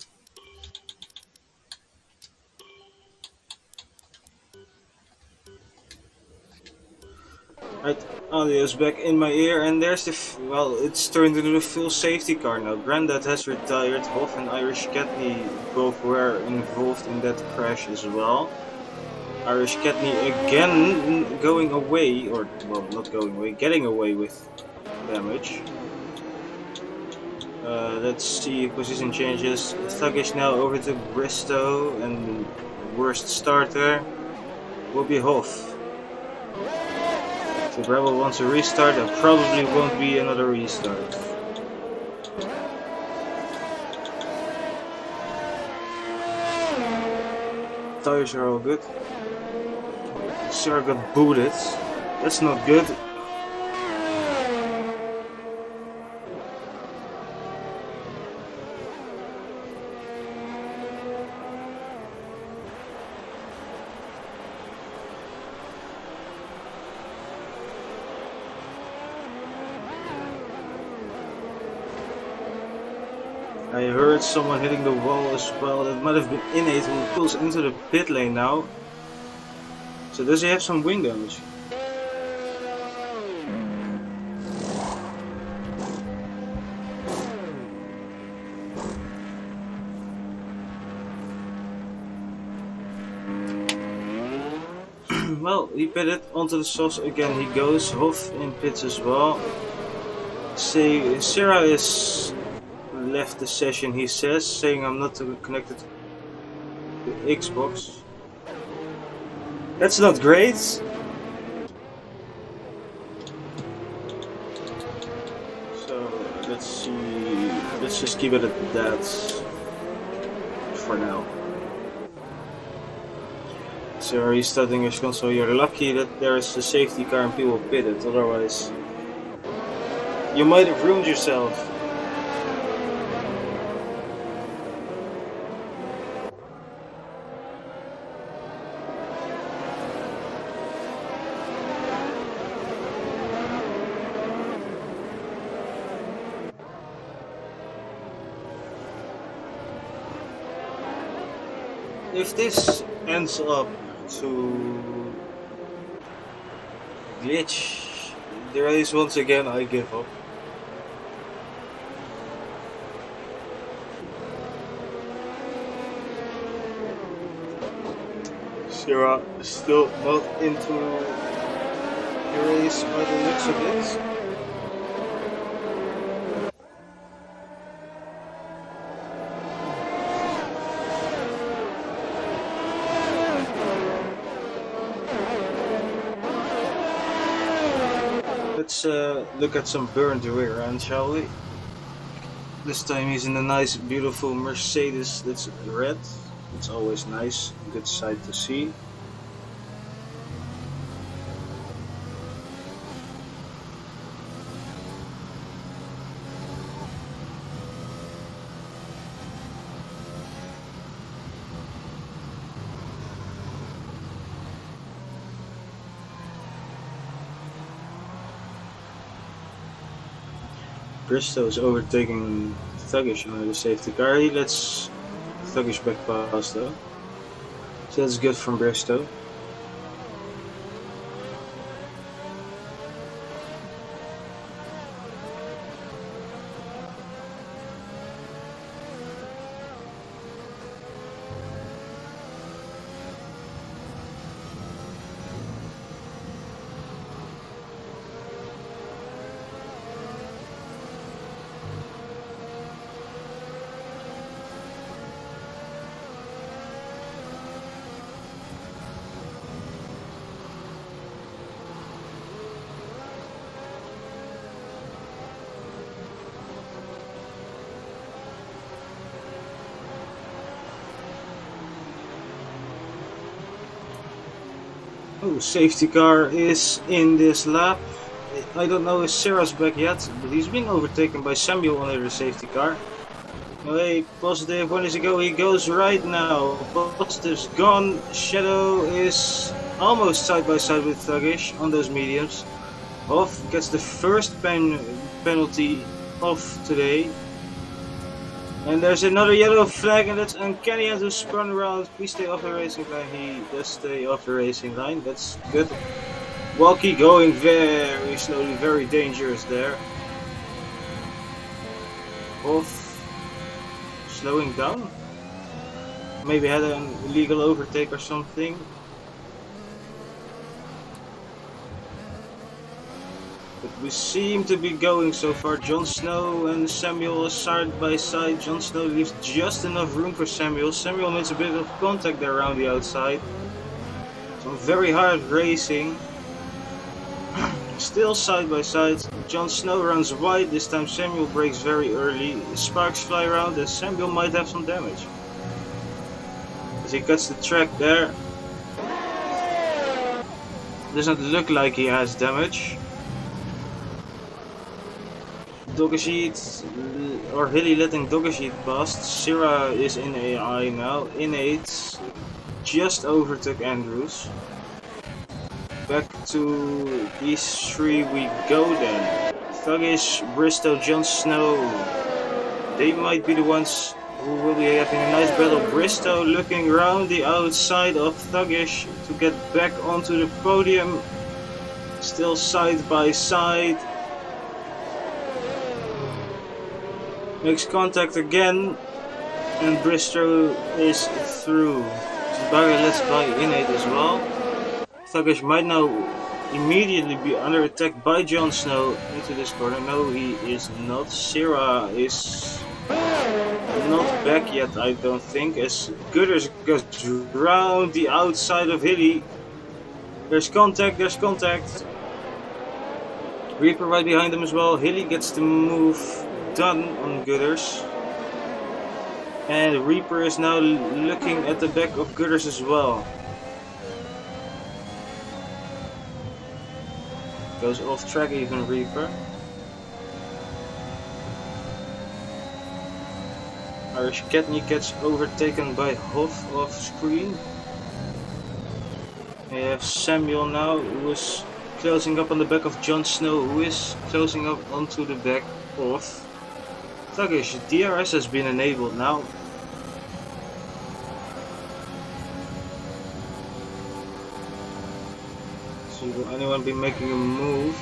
Right, audio's back in my ear, and there's the well, it's turned into the full safety car now. Grandad has retired. Hoff and Irish Ketney both were involved in that crash as well. Irish Ketney again going away, or well, not going away, getting away with damage. Let's see position changes. Thuggish now over to Bristow, and worst starter will be Hoff. If Rebel wants a restart, there probably won't be another restart. Tires are all good. Sarah got booted. That's not good. I heard someone hitting the wall as well. That might have been Innate who pulls into the pit lane now. So does he have some wing damage? Well, he pitted onto the sauce again. He goes. Hoff in pits as well. Say Sarah is left the session, he says, saying I'm not connected to the Xbox. That's not great. So let's see. Let's just keep it at that for now. So restarting your console. You're lucky that there is a safety car and people pitted, otherwise you might have ruined yourself. If this ends up to glitch the race once again, I give up. Sarah is still not into the race by the looks of it. Let's look at some burned rear end, shall we? This time he's in a nice, beautiful Mercedes that's red. It's always nice, good sight to see. Bristow is overtaking Thuggish on the safety car. He lets Thuggish back past though. So that's good from Bristow. Oh, safety car is in this lap. I don't know if Sarah's back yet, but he's being overtaken by Samuel under the safety car. Hey, Positive, when does he go? He goes right now. Positive's gone. Shadow is almost side by side with Thuggish on those mediums. Hoff gets the first penalty of today. And there's another yellow flag, and that's Uncanny Ant who spun around. Please stay off the racing line. He does stay off the racing line. That's good. Walkie going very slowly, very dangerous there. Hoff slowing down. Maybe had an illegal overtake or something. But we seem to be going so far. Jon Snow and Samuel are side by side. Jon Snow leaves just enough room for Samuel. Samuel makes a bit of contact there around the outside. Some very hard racing. Still side by side. Jon Snow runs wide. This time Samuel brakes very early. Sparks fly around and Samuel might have some damage. As he cuts the track there. Doesn't look like he has damage. Doggersheet or Hilly letting Doggersheet past. Syrah is in AI now. Innate just overtook Andrews. Back to these three we go then. Thuggish, Bristow, Jon Snow. They might be the ones who will be having a nice battle. Bristow looking around the outside of Thuggish to get back onto the podium. Still side by side. Makes contact again, and Bristow is through. Barry lets by Innate as well. Thuggish might now immediately be under attack by Jon Snow into this corner. No, he is not. Syrah is not back yet, I don't think, as Gutters goes round the outside of Hilly. There's contact. Reaper right behind him as well. Hilly gets the move done on Gutters. And Reaper is now looking at the back of Gutters as well. Goes off track even, Reaper. Irish Katney gets overtaken by Hoff off screen. We have Samuel now, who is closing up on the back of Jon Snow, who is closing up onto the back of Thuggish. DRS has been enabled now. So will anyone be making a move?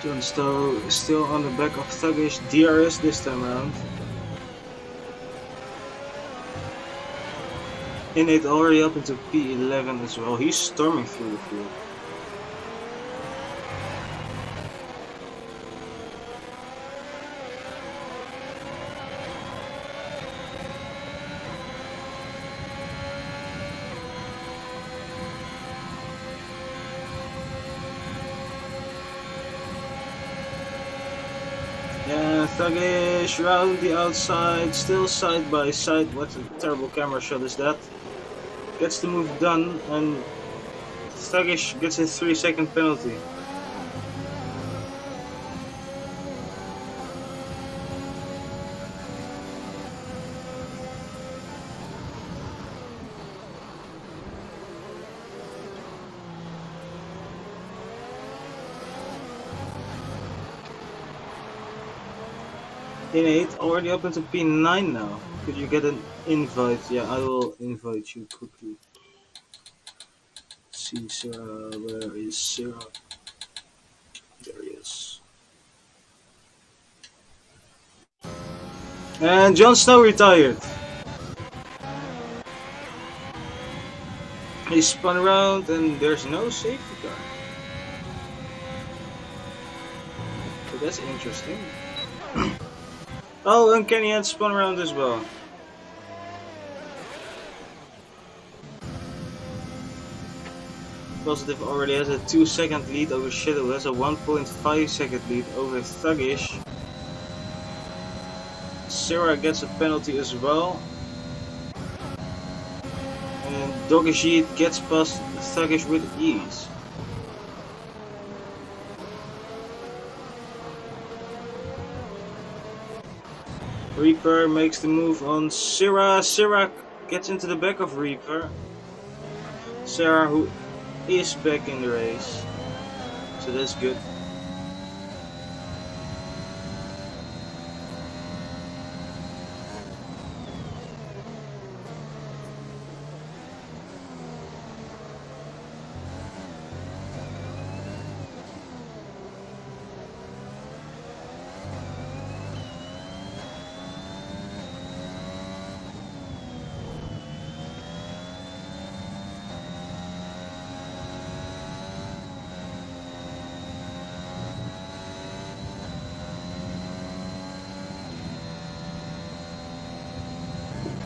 Jon Snow still on the back of Thuggish. DRS this time around. Innate already up into P11 as well. He's storming through the field. Thuggish round the outside, still side by side. What a terrible camera shot is that? Gets the move done, and Thuggish gets a 3-second penalty. Innate already up into P9 now. Could you get an invite? Yeah, I will invite you quickly. See Sarah, where is Sarah? There he is. And Jon Snow retired. He spun around and there's no safety car. So that's interesting. Oh, and Kenny had spun around as well. Positive already has a 2-second lead over Shadow, has a 1.5-second lead over Thuggish. Sarah gets a penalty as well. And Doggy gets past Thuggish with ease. Reaper makes the move on Sarah. Sarah gets into the back of Reaper. Sarah, who is back in the race, so that's good.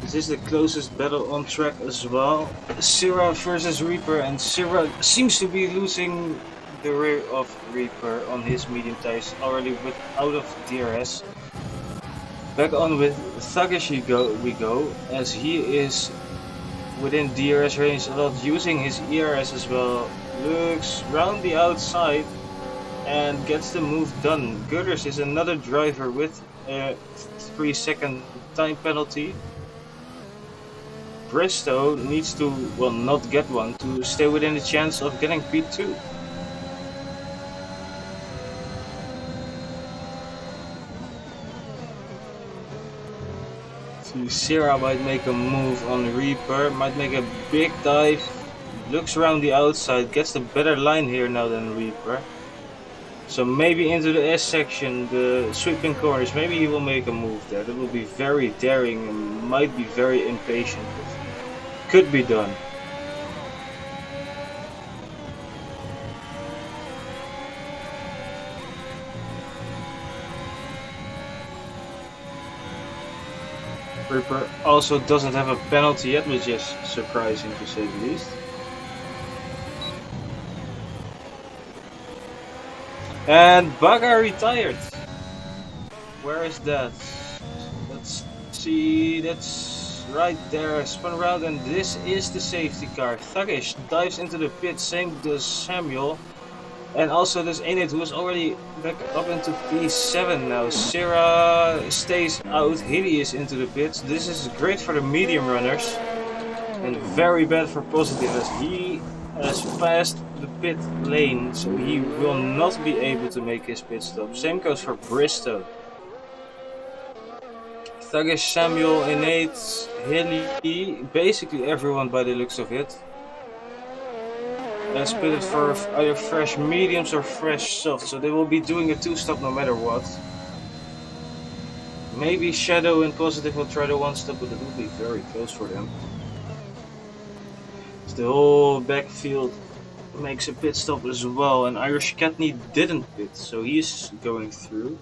This is the closest battle on track as well. Sarah versus Reaper, and Sarah seems to be losing the rear of Reaper on his medium tires already out of DRS. Back on with Thuggish we go, as he is within DRS range a lot, using his ERS as well. Looks round the outside and gets the move done. Gutters is another driver with a 3-second time penalty. Bristow needs to, well, not get one to stay within the chance of getting P2. So Sarah might make a move on Reaper, might make a big dive, looks around the outside, gets the better line here now than Reaper. So maybe into the S section, the sweeping corners, maybe he will make a move there. That will be very daring and might be very impatient. Could be done. Reaper also doesn't have a penalty yet, which is surprising to say the least. And Baga retired. Where is that? Let's see, that's right there, spun around, and this is the safety car. Thuggish dives into the pit, same does Samuel. And also there's Enid, who is already back up into P7 now. Sarah stays out, Hilly is into the pits. This is great for the medium runners. And very bad for Positive, as he has passed the pit lane, so he will not be able to make his pit stop. Same goes for Bristow. Thuggish, Samuel, Innate, Hilly, basically everyone by the looks of it. Has pitted for either fresh mediums or fresh soft, so they will be doing a 2-stop no matter what. Maybe Shadow and Positive will try the 1-stop, but it will be very close for them. So the whole backfield makes a pit stop as well, and Irish Katney didn't pit, so he's going through.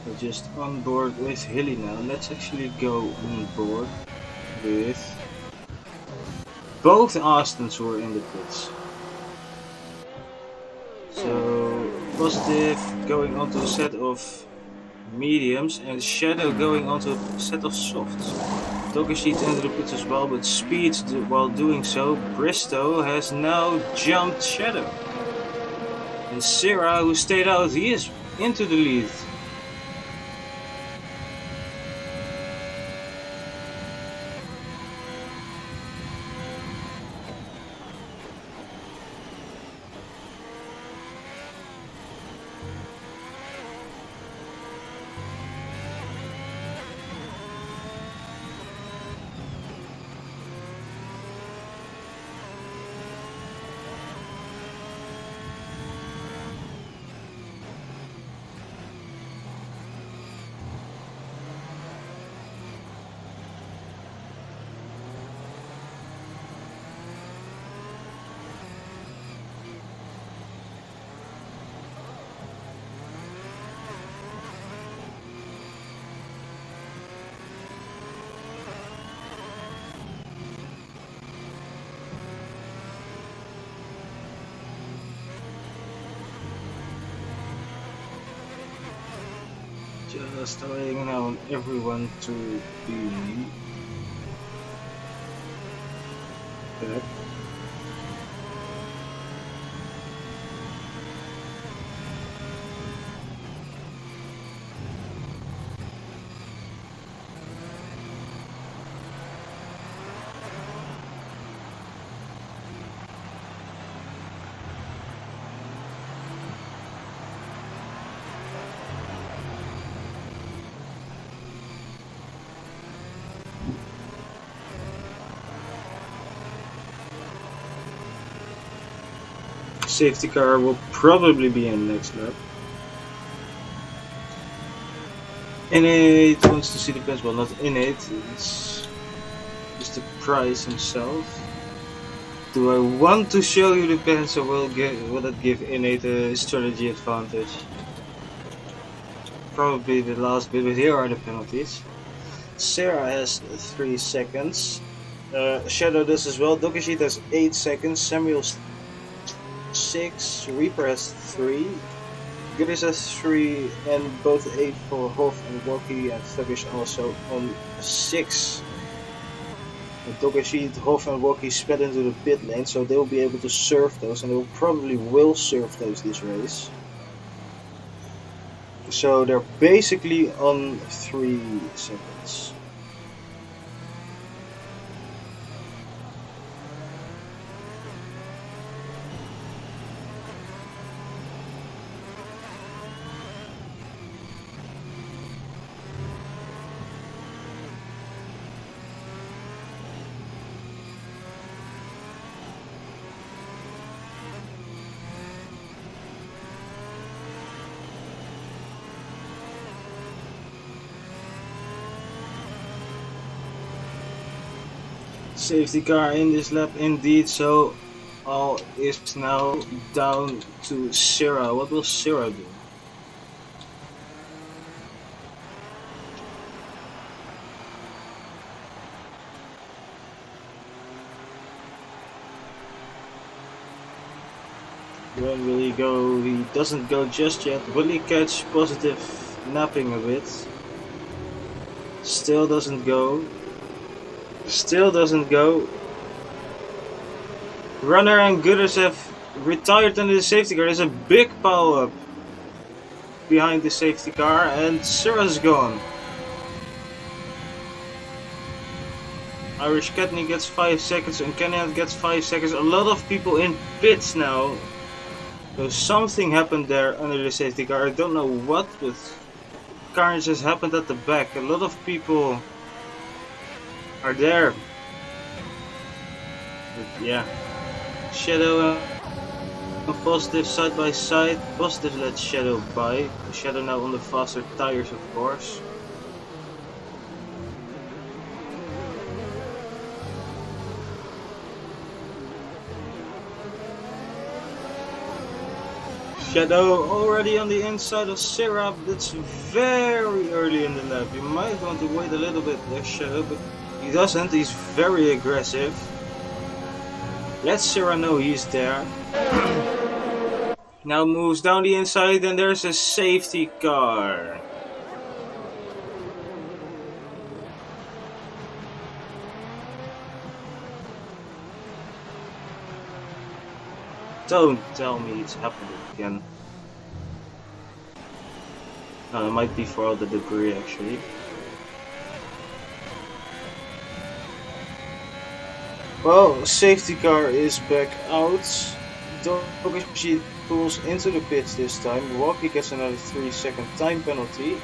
We're just on board with Hilly now. Let's actually go on board with both Austins who are in the pits. So Positive going onto a set of mediums and Shadow going onto a set of softs. Tokashita into the pits as well, but speeds while doing so. Bristow has now jumped Shadow. And Sera, who stayed out, he is into the lead. Just waiting now on everyone to be back. Safety car will probably be in next lap. Innate wants to see the best, well, not Innate, it's just the prize himself. Do I want to show you the pens, or will that give Innate a strategy advantage? Probably the last bit, but here are the penalties. Sera has 3 seconds. Shadow does as well. Dokashita has 8 seconds. Samuel's 6. Reaper has 3. Goodis has 3, and both 8 for Hoff and Woki, and Thuggish also on 6. Dokashita, Hoff and Woki sped into the pit lane, so they'll be able to serve those, and they probably will serve those this race. So they're basically on 3 seconds. Safety car in this lap indeed, so all is now down to Sera. What will Sera do? When will he go? He doesn't go just yet. Will he catch positive napping a bit? Still doesn't go. Still doesn't go. Runner and Gooders have retired under the safety car. There's a big pile up behind the safety car, and Sera's gone. Irish Katney gets 5 seconds, and Kenyan gets 5 seconds. A lot of people in pits now. So something happened there under the safety car. I don't know what, but carnage has happened at the back. A lot of people are there. But yeah. Shadow and Positive side by side. Positive lets Shadow by. Shadow now on the faster tires, of course. Shadow already on the inside of Sera. That's very early in the lap. You might want to wait a little bit there, Shadow, but he doesn't. He's very aggressive. Let Sera know he's there. Now moves down the inside, and there's a safety car. Don't tell me it's happening again. No, it might be for all the debris actually. Well, safety car is back out. Dokashi pulls into the pits this time. Walkie gets another 3-second time penalty.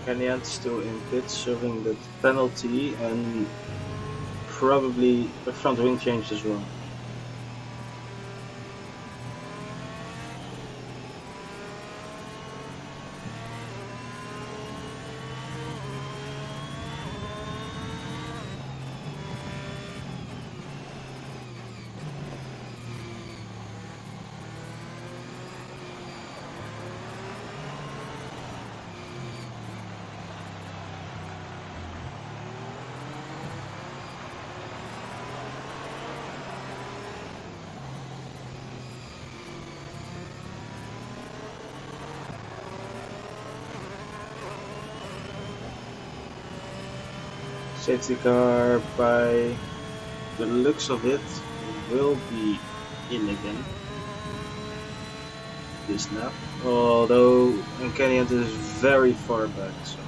Kenyan still in pit, serving that penalty and probably a front wing change as well. Safety car, by the looks of it, will be in again this lap. Although Kenyan is very far back, so.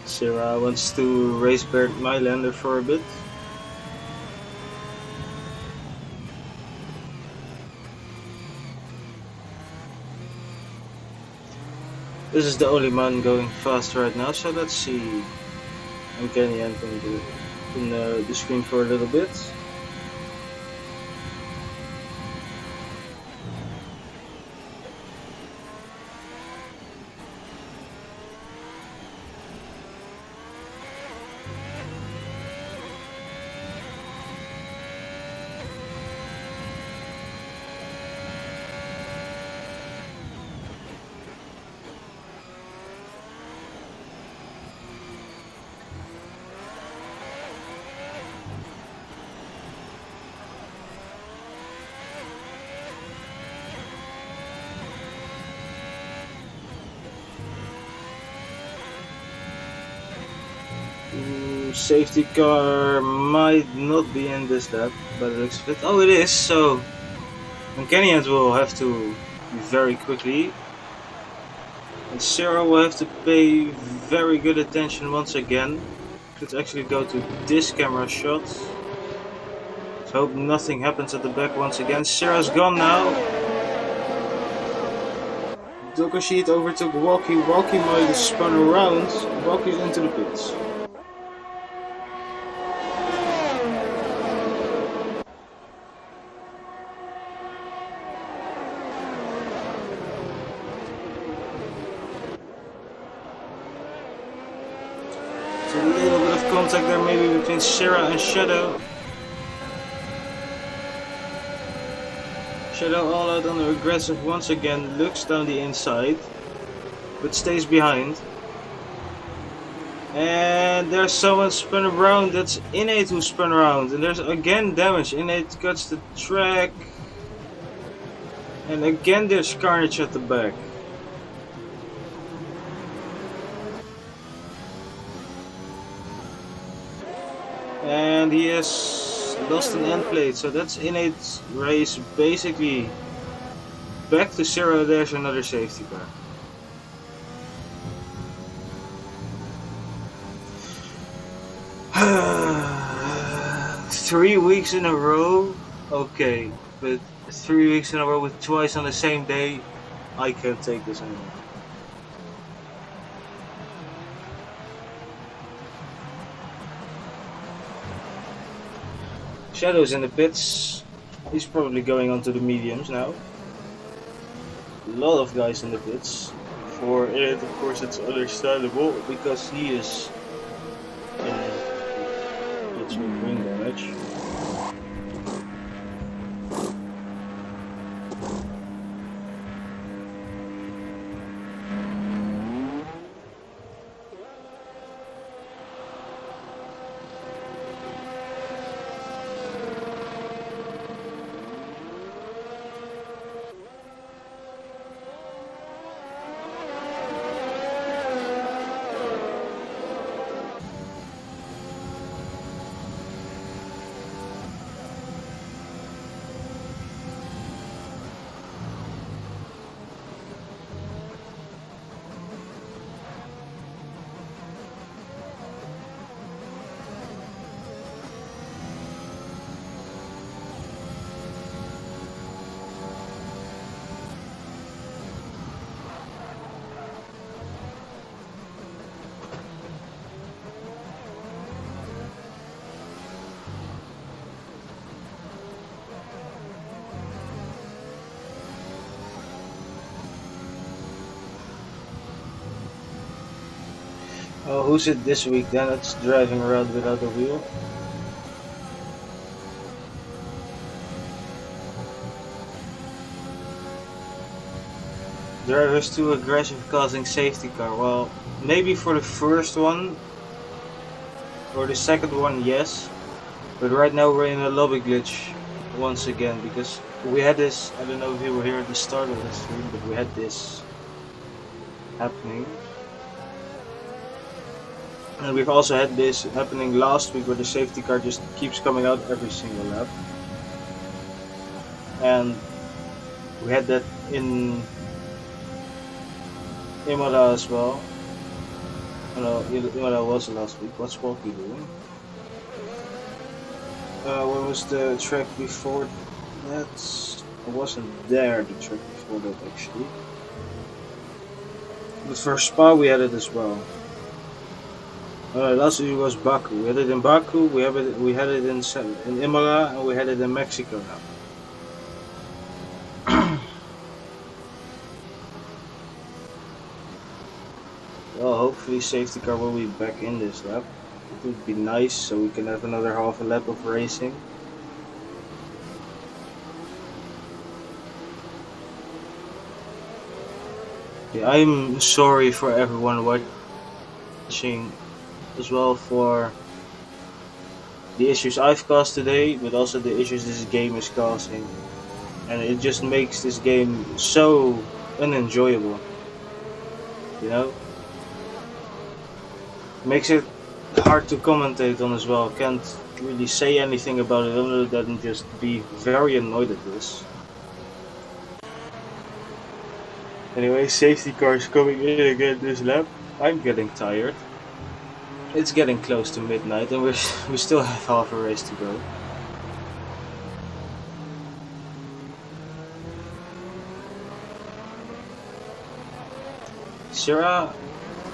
Sarah wants to race Bert Mylander for a bit. This is the only man going fast right now, so let's see Kenny Anton in the screen for a little bit. Safety car might not be in this lap, but it looks fit. Oh, it is, so Kenyan will have to be very quickly. And Sarah will have to pay very good attention once again. Let's actually go to this camera shot. Let's hope nothing happens at the back once again. Sarah's gone now. Dokashi overtook Walkie. Walkie might have spun around. Walkie's into the pits. A little bit of contact there maybe between Sarah and Shadow. Shadow all out on the aggressive once again, looks down the inside, but stays behind. And there's someone spun around, that's Innate who spun around, and there's again damage. Innate cuts the track, and again there's carnage at the back. And he has lost an end plate, so that's Innate's race basically back to zero. There's another safety car. 3 weeks in a row, okay, but 3 weeks in a row with twice on the same day, I can't take this anymore. Shadow's in the pits. He's probably going on to the mediums now. A lot of guys in the pits. For it, of course, it's understandable because he is in pits with wing damage. Oh, who's it this week then? It's driving around without a wheel. Driver's too aggressive causing safety car. Well, maybe for the first one or the second one, yes. But right now we're in a lobby glitch once again because we had this. I don't know if you were here at the start of the stream, but we had this happening. And we've also had this happening last week where the safety car just keeps coming out every single lap. And we had that in Imola as well. Oh no, Imola was last week. What's Walkie doing? What was the track before that? I wasn't there the track before that actually. But for Spa we had it as well. Last week was Baku. We had it in Baku, we had it in Imola, and we had it in Mexico now. Well, hopefully safety car will be back in this lap. It would be nice so we can have another half a lap of racing. Yeah, I'm sorry for everyone watching as well for the issues I've caused today, but also the issues this game is causing. And it just makes this game so unenjoyable. You know? Makes it hard to commentate on as well. Can't really say anything about it other than just be very annoyed at this. Anyway, safety cars coming in again this lap. I'm getting tired. It's getting close to midnight and we still have half a race to go. Sierra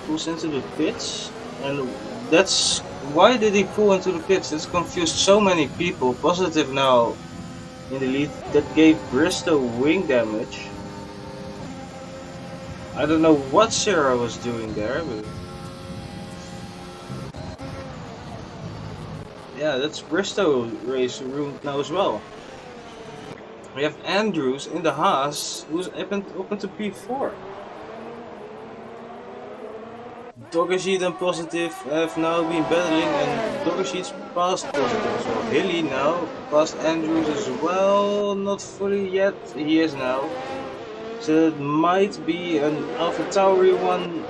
pulls into the pits, and that's why did he pull into the pits? That's confused so many people. Positive now in the lead. That gave Bristow wing damage. I don't know what Sierra was doing there, but yeah, that's Bristow race room now as well. We have Andrews in the Haas, who's open to P4. Doggersheet and Positive have now been battling, and Doggersheet's past Positive as well. Hilly now past Andrews as well, not fully yet, he is now. So it might be an AlphaTauri 1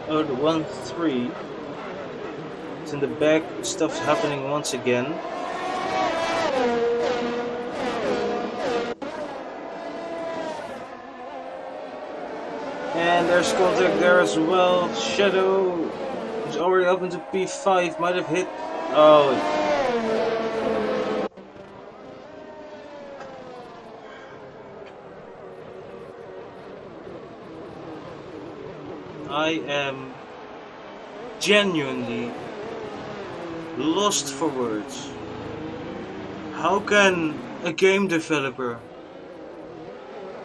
or the 1-3. It's in the back, stuff's happening once again. And there's contact there as well. Shadow is already up into P5. Might have hit. Oh. I am genuinely lost for words. How can a game developer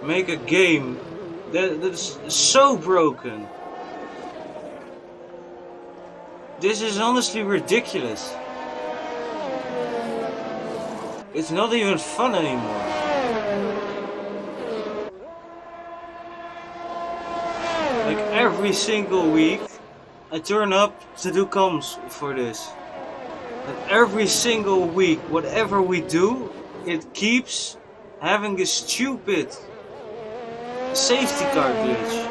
make a game that's so broken? This is honestly ridiculous. It's not even fun anymore. Like every single week, I turn up to do comms for this. And every single week, whatever we do, it keeps having a stupid safety car glitch.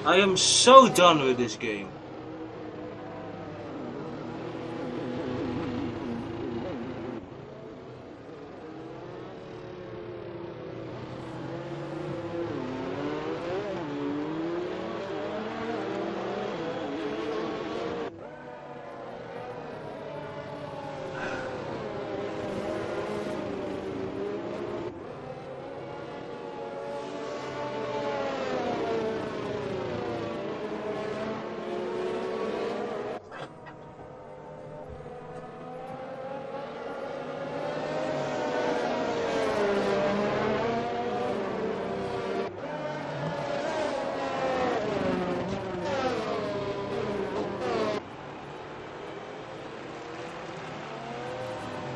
I am so done with this game.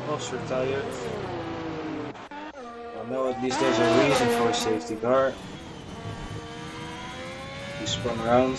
Boss retired. Well, no, at least there's a reason for a safety car. He spun around.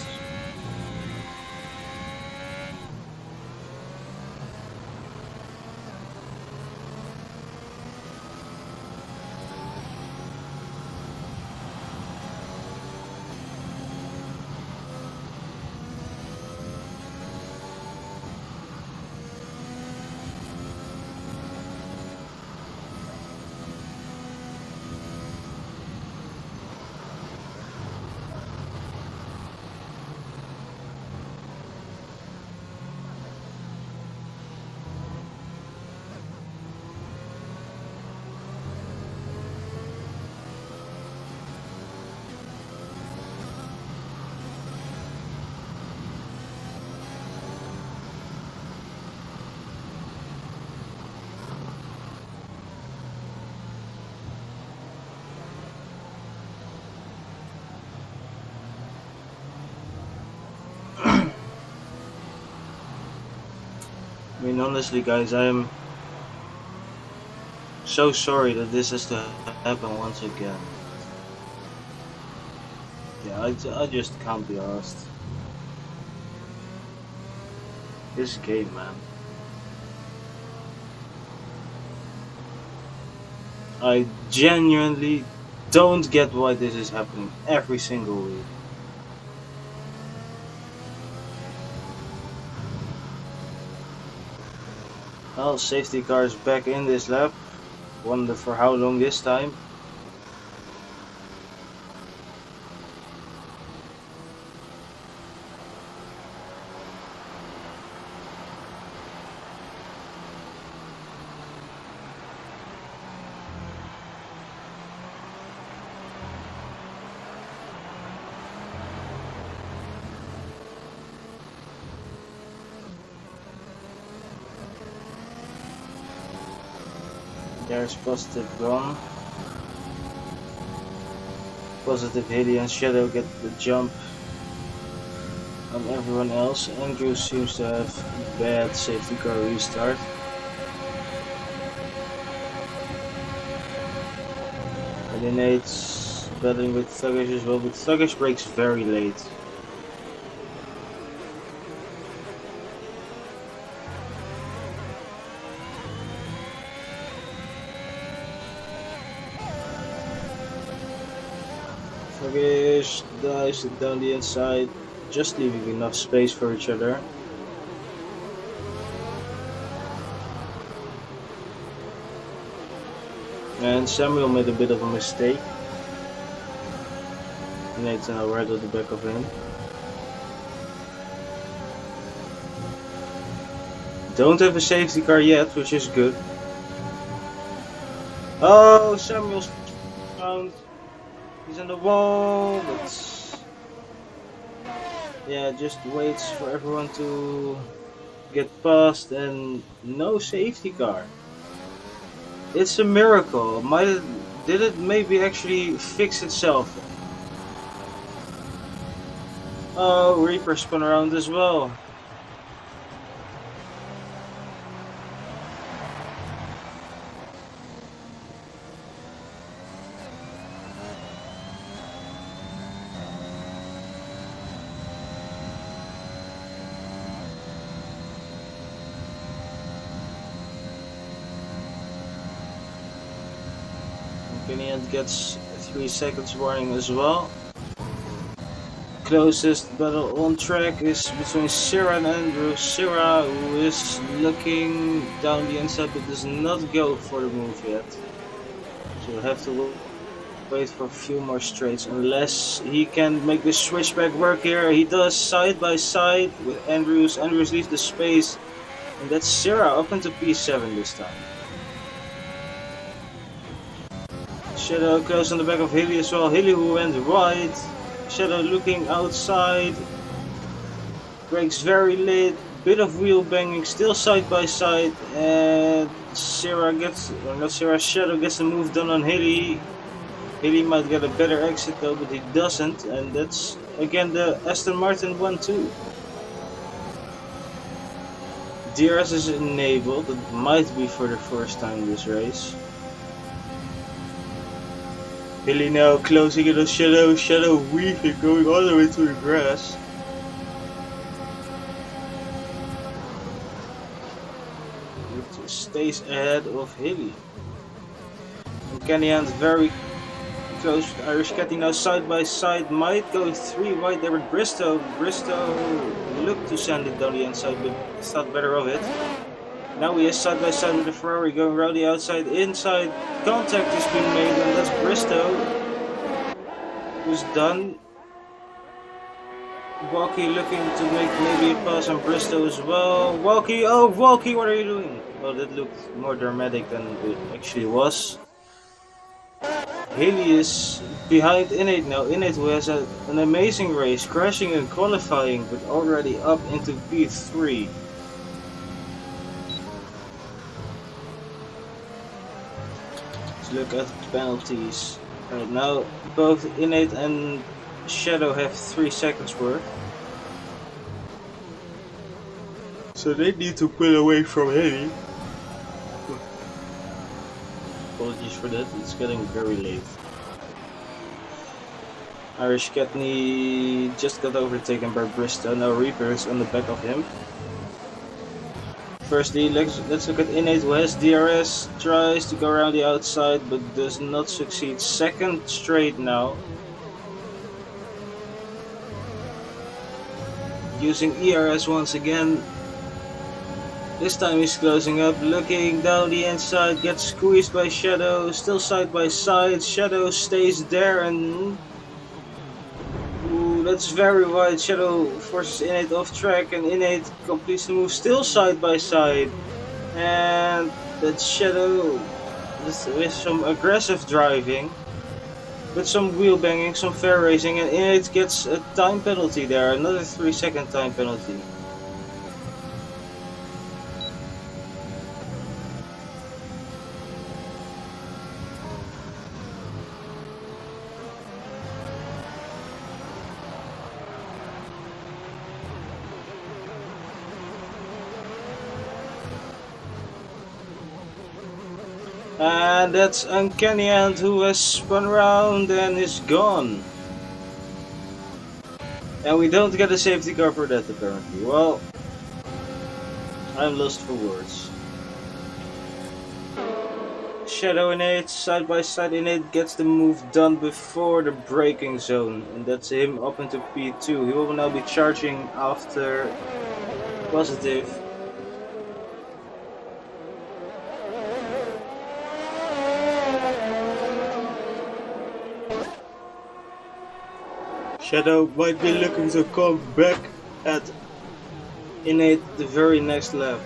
I mean, honestly, guys, I am so sorry that this has to happen once again. Yeah, I just can't be asked. This game, man. I genuinely don't get why this is happening every single week. Well, safety car is back in this lap. Wonder for how long this time. There's Positive gone. Positive, Haley and Shadow get the jump on everyone else. Andrew seems to have bad safety car restart. Alienates battling with Thuggish as well, but Thuggish breaks very late. Thuggish dives down the inside, just leaving enough space for each other. And Samuel made a bit of a mistake. Nate's now right at the back of him. Don't have a safety car yet, which is good. Oh, Samuel's found. He's on the wall, but yeah, just waits for everyone to get past and no safety car. It's a miracle. Did it maybe actually fix itself? Oh, Reaper spun around as well. Kenyan gets 3 seconds warning as well. Closest battle on track is between Sierra and Andrew. Sierra, who is looking down the inside but does not go for the move yet. So we'll have to wait for a few more straights unless he can make the switchback work here. He does side by side with Andrews. Andrews leaves the space, and that's Sierra up into P7 this time. Shadow close on the back of Hilly as well. Hilly who went right. Shadow looking outside. Brakes very late. Bit of wheel banging. Still side by side. And Shadow gets the move done on Hilly. Hilly might get a better exit though, but he doesn't. And that's again the Aston Martin 1-2. DRS is enabled. It might be for the first time this race. Hilly now closing in on Shadow. Shadow weaving, going all the way to the grass. It stays ahead of Hilly. And Kenyan's very close with Irish Catty now side by side. Might go 3 wide there with Bristow. Bristow looked to send it down the inside, but thought better of it. Now he is side by side with the Ferrari going around the outside, inside. Contact has been made, and that's Bristow, who's done. Walkie looking to make maybe a pass on Bristow as well. Walkie, oh Walkie, what are you doing? Well, that looked more dramatic than it actually was. Hilly is behind Innate now. Innate, who has an amazing race, crashing and qualifying, but already up into P3. Look at penalties. Right now, both Innate and Shadow have 3 seconds worth. So they need to pull away from Hilly. Apologies for that, it's getting very late. Irish Catney just got overtaken by Bristow. Now Reaper is on the back of him. Firstly, let's look at Innate, who has DRS, tries to go around the outside but does not succeed. Second straight now. Using ERS once again. This time he's closing up, looking down the inside, gets squeezed by Shadow, still side by side. Shadow stays there and that's very wide. Shadow forces Innate off track and Innate completes the move still side by side. And that's Shadow with some aggressive driving, with some wheel banging, some fair racing, and Innate gets a time penalty there, another 3-second time penalty. And that's Uncanny Ant, who has spun around and is gone. And we don't get a safety car for that apparently. Well, I'm lost for words. Shadow Innate, side by side. Innate gets the move done before the braking zone. And that's him up into P2. He will now be charging after positive. Shadow might be looking to come back at Innate the very next lap,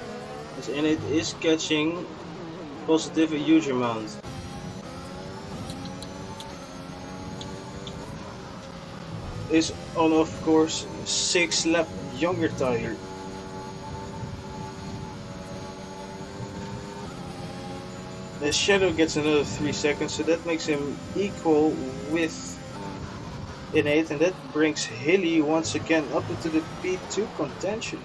as Innate is catching Positive a huge amount. Is on, of course, 6 lap younger tire. The Shadow gets another 3 seconds, so that makes him equal with Innate, and that brings Hilly once again up into the P2 contention.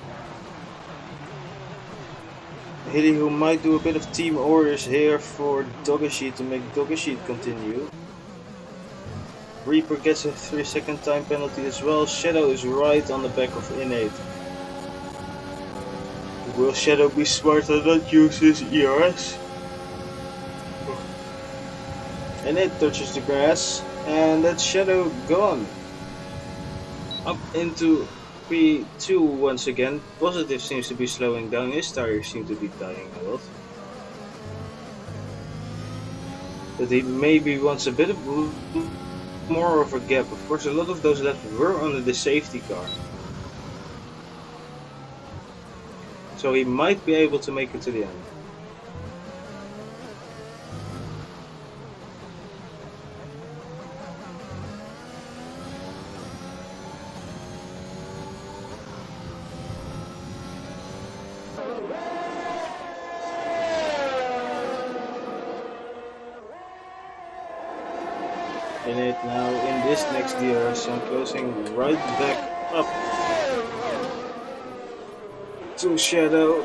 Hilly, who might do a bit of team orders here for Dogashi to make Dogashi continue. Reaper gets a 3-second time penalty as well. Shadow is right on the back of Innate. Will Shadow be smart and not use his ERS? Innate touches the grass, and that's Shadow gone. Up into P2 once again. Positive seems to be slowing down. His tires seem to be dying a lot. But he maybe wants a bit of more of a gap. Of course, a lot of those laps were under the safety car. So he might be able to make it to the end. Innate now in this next DRS and closing right back up to Shadow.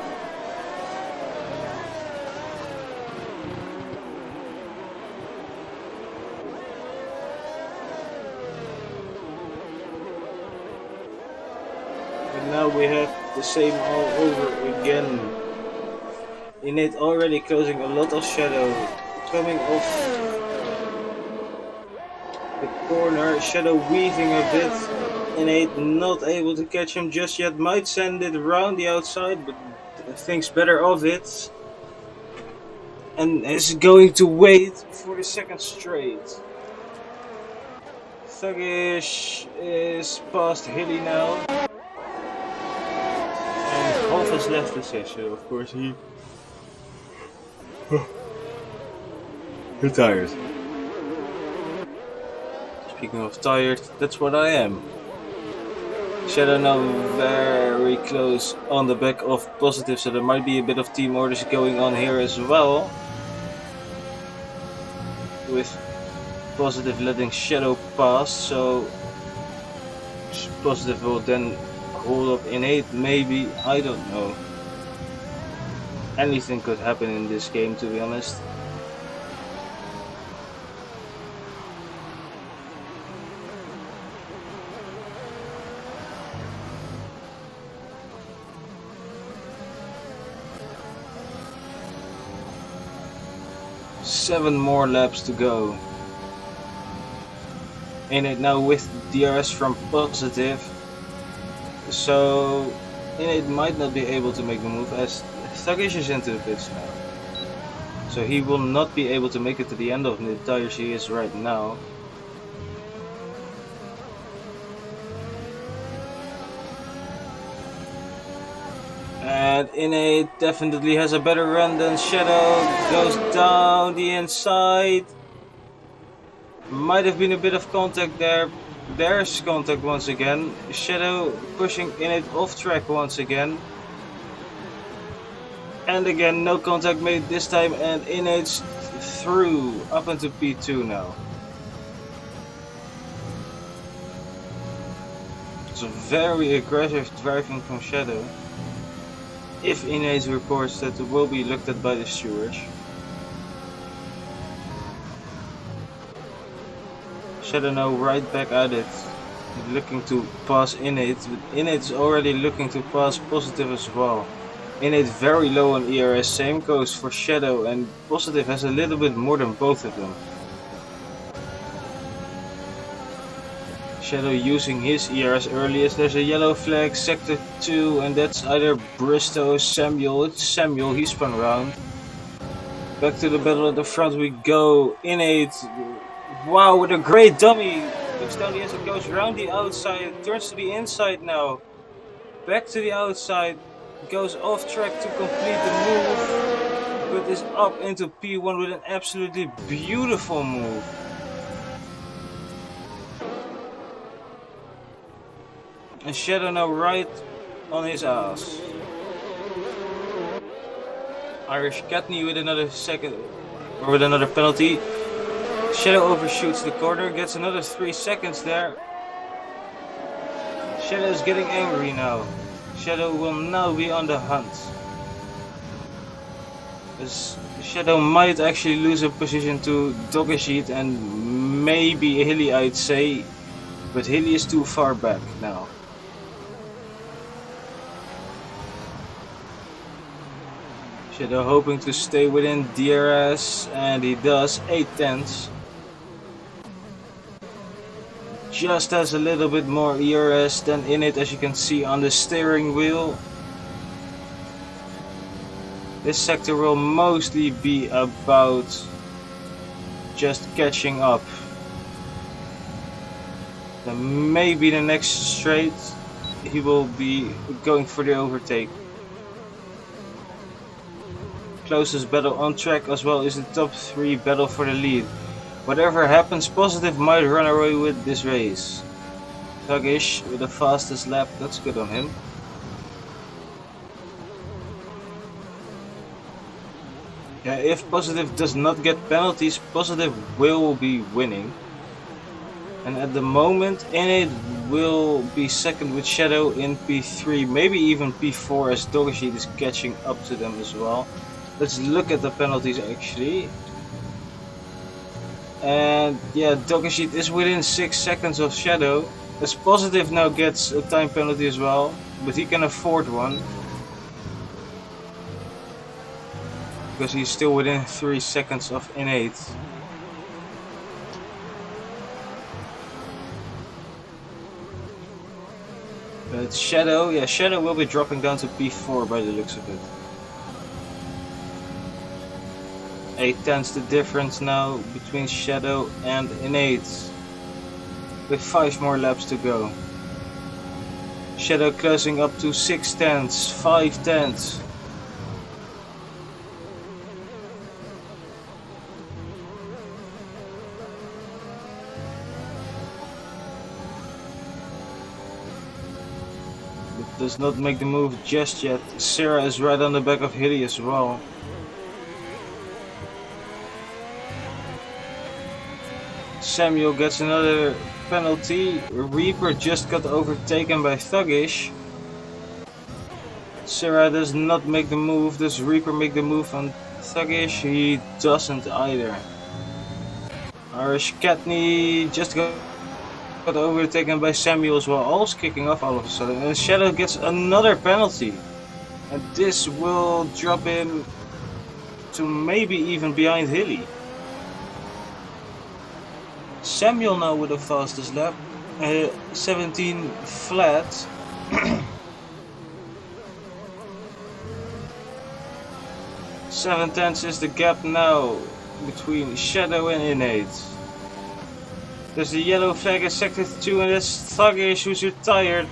And now we have the same all over again. Innate already closing a lot of Shadow, coming off the corner, Shadow weaving a bit. Innate not able to catch him just yet, might send it around the outside, but thinks better of it. And is going to wait for the second straight. Thuggish is past Hilly now. And half has left the session, of course he retired. Speaking of tired, that's what I am. Shadow now very close on the back of Positive, so there might be a bit of team orders going on here as well. With Positive letting Shadow pass, so Positive will then hold up Innate, maybe, I don't know. Anything could happen in this game, to be honest. Seven more laps to go. Innate now with DRS from Positive, so Innate might not be able to make the move as Thuggish is into the pits now. So he will not be able to make it to the end of the tires he is right now. And Innate definitely has a better run than Shadow. Goes down the inside. Might have been a bit of contact there. There's contact once again. Shadow pushing Innate off track once again. And again, no contact made this time, and Innate's through up into P2 now. It's a very aggressive driving from Shadow. If Innate reports that it will be looked at by the stewards. Shadow now right back at it, looking to pass Innate, but Innate's already looking to pass Positive as well. Innate very low on ERS, same goes for Shadow, and Positive has a little bit more than both of them. Shadow using his ERS earliest. There's a yellow flag, sector 2, and that's either Bristow, Samuel. It's Samuel, he spun around. Back to the battle at the front we go. Innate, wow, with a great dummy Looks down the inside, goes around the outside, turns to the inside now. Back to the outside, goes off track to complete the move, but is up into P1 with an absolutely beautiful move. And Shadow now right on his ass. Irish Katney with another second, or with another penalty. Shadow overshoots the corner, gets another 3 seconds there. Shadow is getting angry now. Shadow will now be on the hunt. As Shadow might actually lose a position to Dogashit and maybe Hilly, I'd say, but Hilly is too far back now. Shadow hoping to stay within DRS, and he does, 8/10. Just has a little bit more ERS than in it, as you can see on the steering wheel. This sector will mostly be about just catching up. Then maybe the next straight he will be going for the overtake. Closest battle on track as well is the top 3 battle for the lead. Whatever happens, Positive might run away with this race. Thuggish with the fastest lap, that's good on him. Yeah, if Positive does not get penalties, Positive will be winning. And at the moment, Innate will be second with Shadow in P3, maybe even P4 as Dogashit is catching up to them as well. Let's look at the penalties actually. And yeah, Dogashit is within 6 seconds of Shadow. As Positive now gets a time penalty as well, but he can afford one. Because he's still within 3 seconds of Innate. But Shadow, yeah, Shadow will be dropping down to P4 by the looks of it. 8/10's the difference now between Shadow and Innate, with 5 more laps to go. Shadow closing up to 6/10, 5/10. It does not make the move just yet. Sarah is right on the back of Hilly as well. Samuel gets another penalty. Reaper just got overtaken by Thuggish. Sarah does not make the move. Does Reaper make the move on Thuggish? He doesn't either. Irish Katney just got overtaken by Samuel as well. All's kicking off all of a sudden. And Shadow gets another penalty. And this will drop him to maybe even behind Hilly. Samuel now with the fastest lap, 17 flat. 7/10 is the gap now between Shadow and Innate. There's the yellow flag in sector 2 and that's Thuggish who's retired.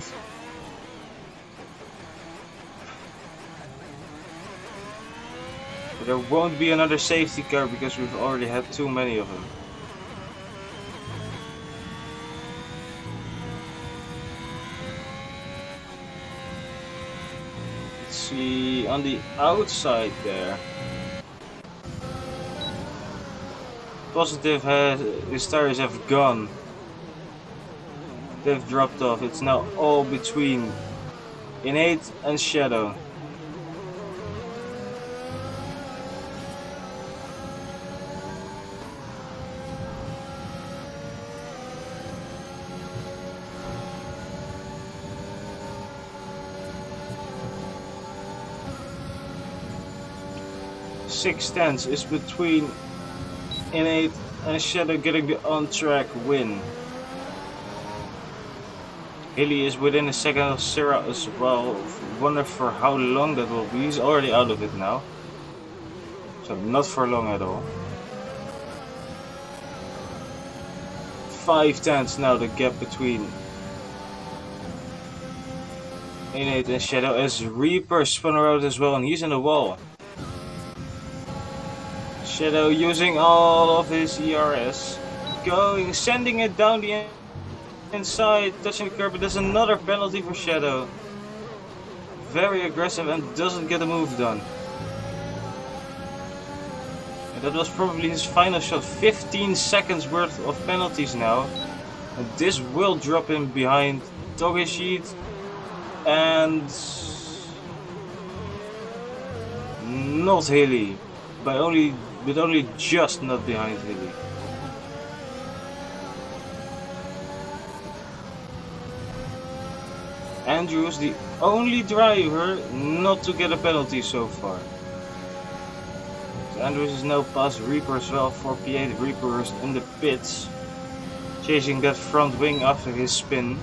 But there won't be another safety car because we've already had too many of them. See on the outside there. Positive has his tires have gone. They've dropped off. It's now all between Innate and Shadow. Six tenths is between Innate and Shadow getting the on-track win. Hilly is within a second of Sarah as well. Wonder for how long that will be. He's already out of it now. So not for long at all. 5/10 now, the gap between Innate and Shadow, as Reaper spun around as well, and he's in the wall. Shadow using all of his ERS, sending it down the inside, touching the curb, but there's another penalty for Shadow. Very aggressive and doesn't get a move done. And that was probably his final shot. 15 seconds worth of penalties now. And this will drop him behind Togeshi and not Hilly. But only just not behind Hilly. Andrews, the only driver not to get a penalty so far. So Andrews is now past Reaper as well. 4P8 Reaper is in the pits, chasing that front wing after his spin.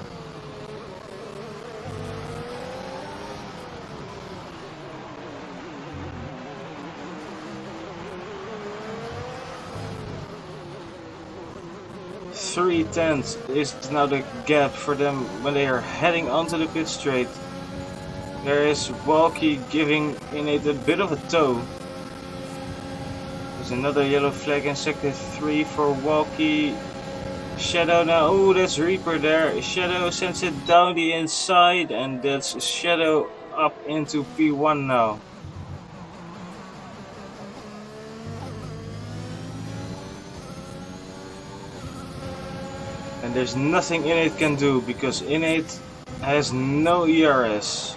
.310 is now the gap for them when they are heading onto the pit straight. There is Walkie giving Innate a bit of a tow. There's another yellow flag in sector 3 for Walkie. Shadow now, oh, that's Reaper there. Shadow sends it down the inside, and that's Shadow up into P1 now. And there's nothing Innate can do because Innate has no ERS.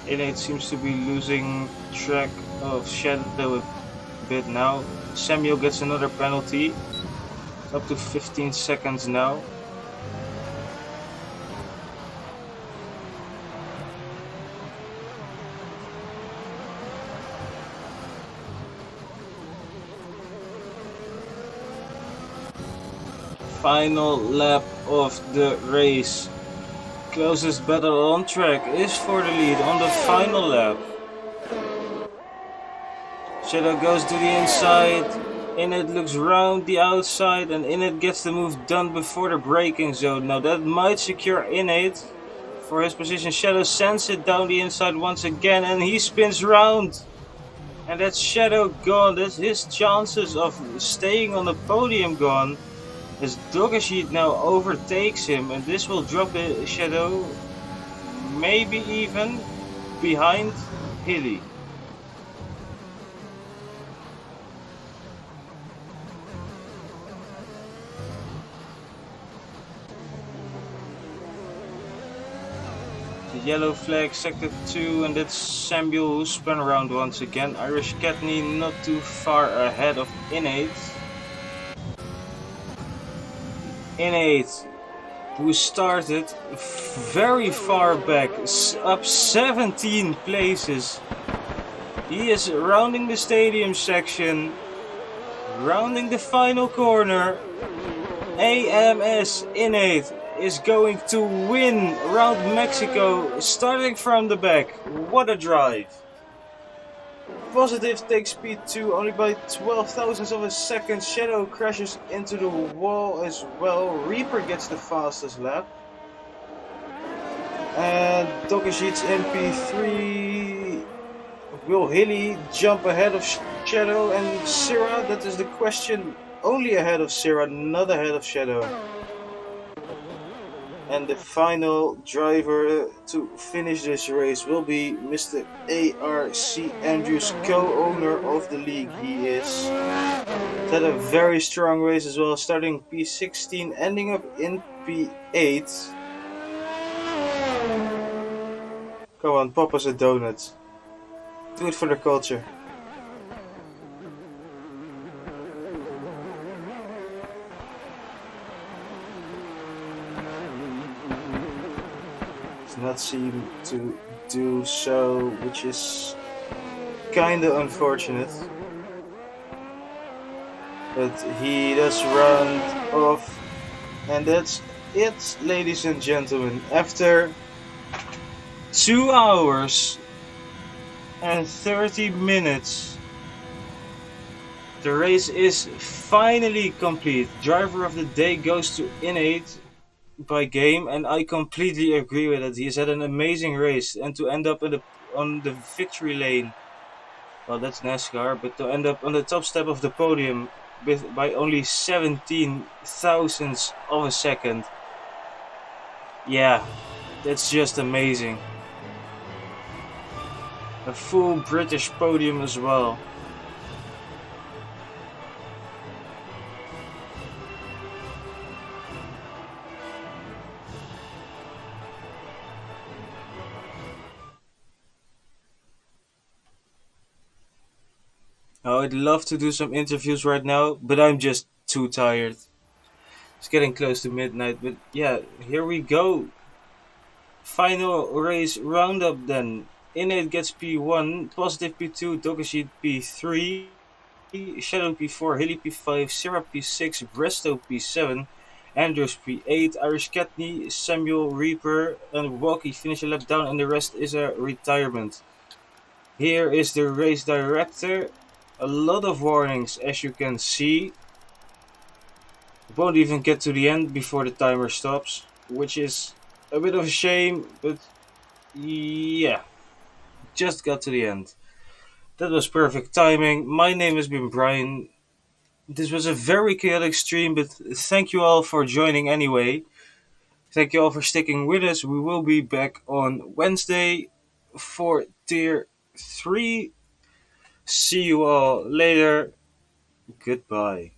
Innate seems to be losing track of Shadow a bit now. Samuel gets another penalty, up to 15 seconds now. Final lap of the race. Closest battle on track is for the lead on the final lap. Shadow goes to the inside, Innate looks round the outside, and Innate gets the move done before the braking zone. Now that might secure Innate for his position. Shadow sends it down the inside once again, and he spins round. And that's Shadow gone. That's his chances of staying on the podium gone, as Togeshi now overtakes him, and this will drop Shadow maybe even behind Hilly. The yellow flag, sector 2, and that's Samuel who spun around once again. Irish Katney not too far ahead of Innate. Innate, who started very far back, up 17 places. He is rounding the stadium section, rounding the final corner. AMS Innate is going to win around Mexico, starting from the back. What a drive! Positive takes P2 only by 12 thousandths of a second. Shadow crashes into the wall as well. Reaper gets the fastest lap. And Tokeshit's MP3. Will Hilly jump ahead of Shadow and Syrah? That is the question. Only ahead of Syrah, not ahead of Shadow. And the final driver to finish this race will be Mr. ARC Andrews, co-owner of the league. He is had a very strong race as well, starting P16, ending up in P8. Come on, pop us a donut. Do it for the culture. Not seem to do so, which is kinda unfortunate, but he does run off, and that's it, ladies and gentlemen. After 2 hours and 30 minutes, the race is finally complete. Driver of the day goes to Innate by Game, and I completely agree with it. He's had an amazing race, and to end up on the victory lane, well, that's NASCAR, but to end up on the top step of the podium by only 17 thousandths of a second, yeah, that's just amazing. A full British podium as well. Oh, I'd love to do some interviews right now, but I'm just too tired. It's getting close to midnight, but yeah, here we go. Final race roundup then. Innate gets P1, Positive P2, Tokashi P3, Shadow P4, Hilly P5, Sarah P6, Bresto P7, Andrews P8, Irish Katney, Samuel Reaper, and Walkie finish a lap down, and the rest is a retirement. Here is the race director. A lot of warnings, as you can see. Won't even get to the end before the timer stops, which is a bit of a shame, but yeah, just got to the end. That was perfect timing. My name has been Brian. This was a very chaotic stream, but thank you all for joining anyway. Thank you all for sticking with us. We will be back on Wednesday for Tier 3. See you all later. Goodbye.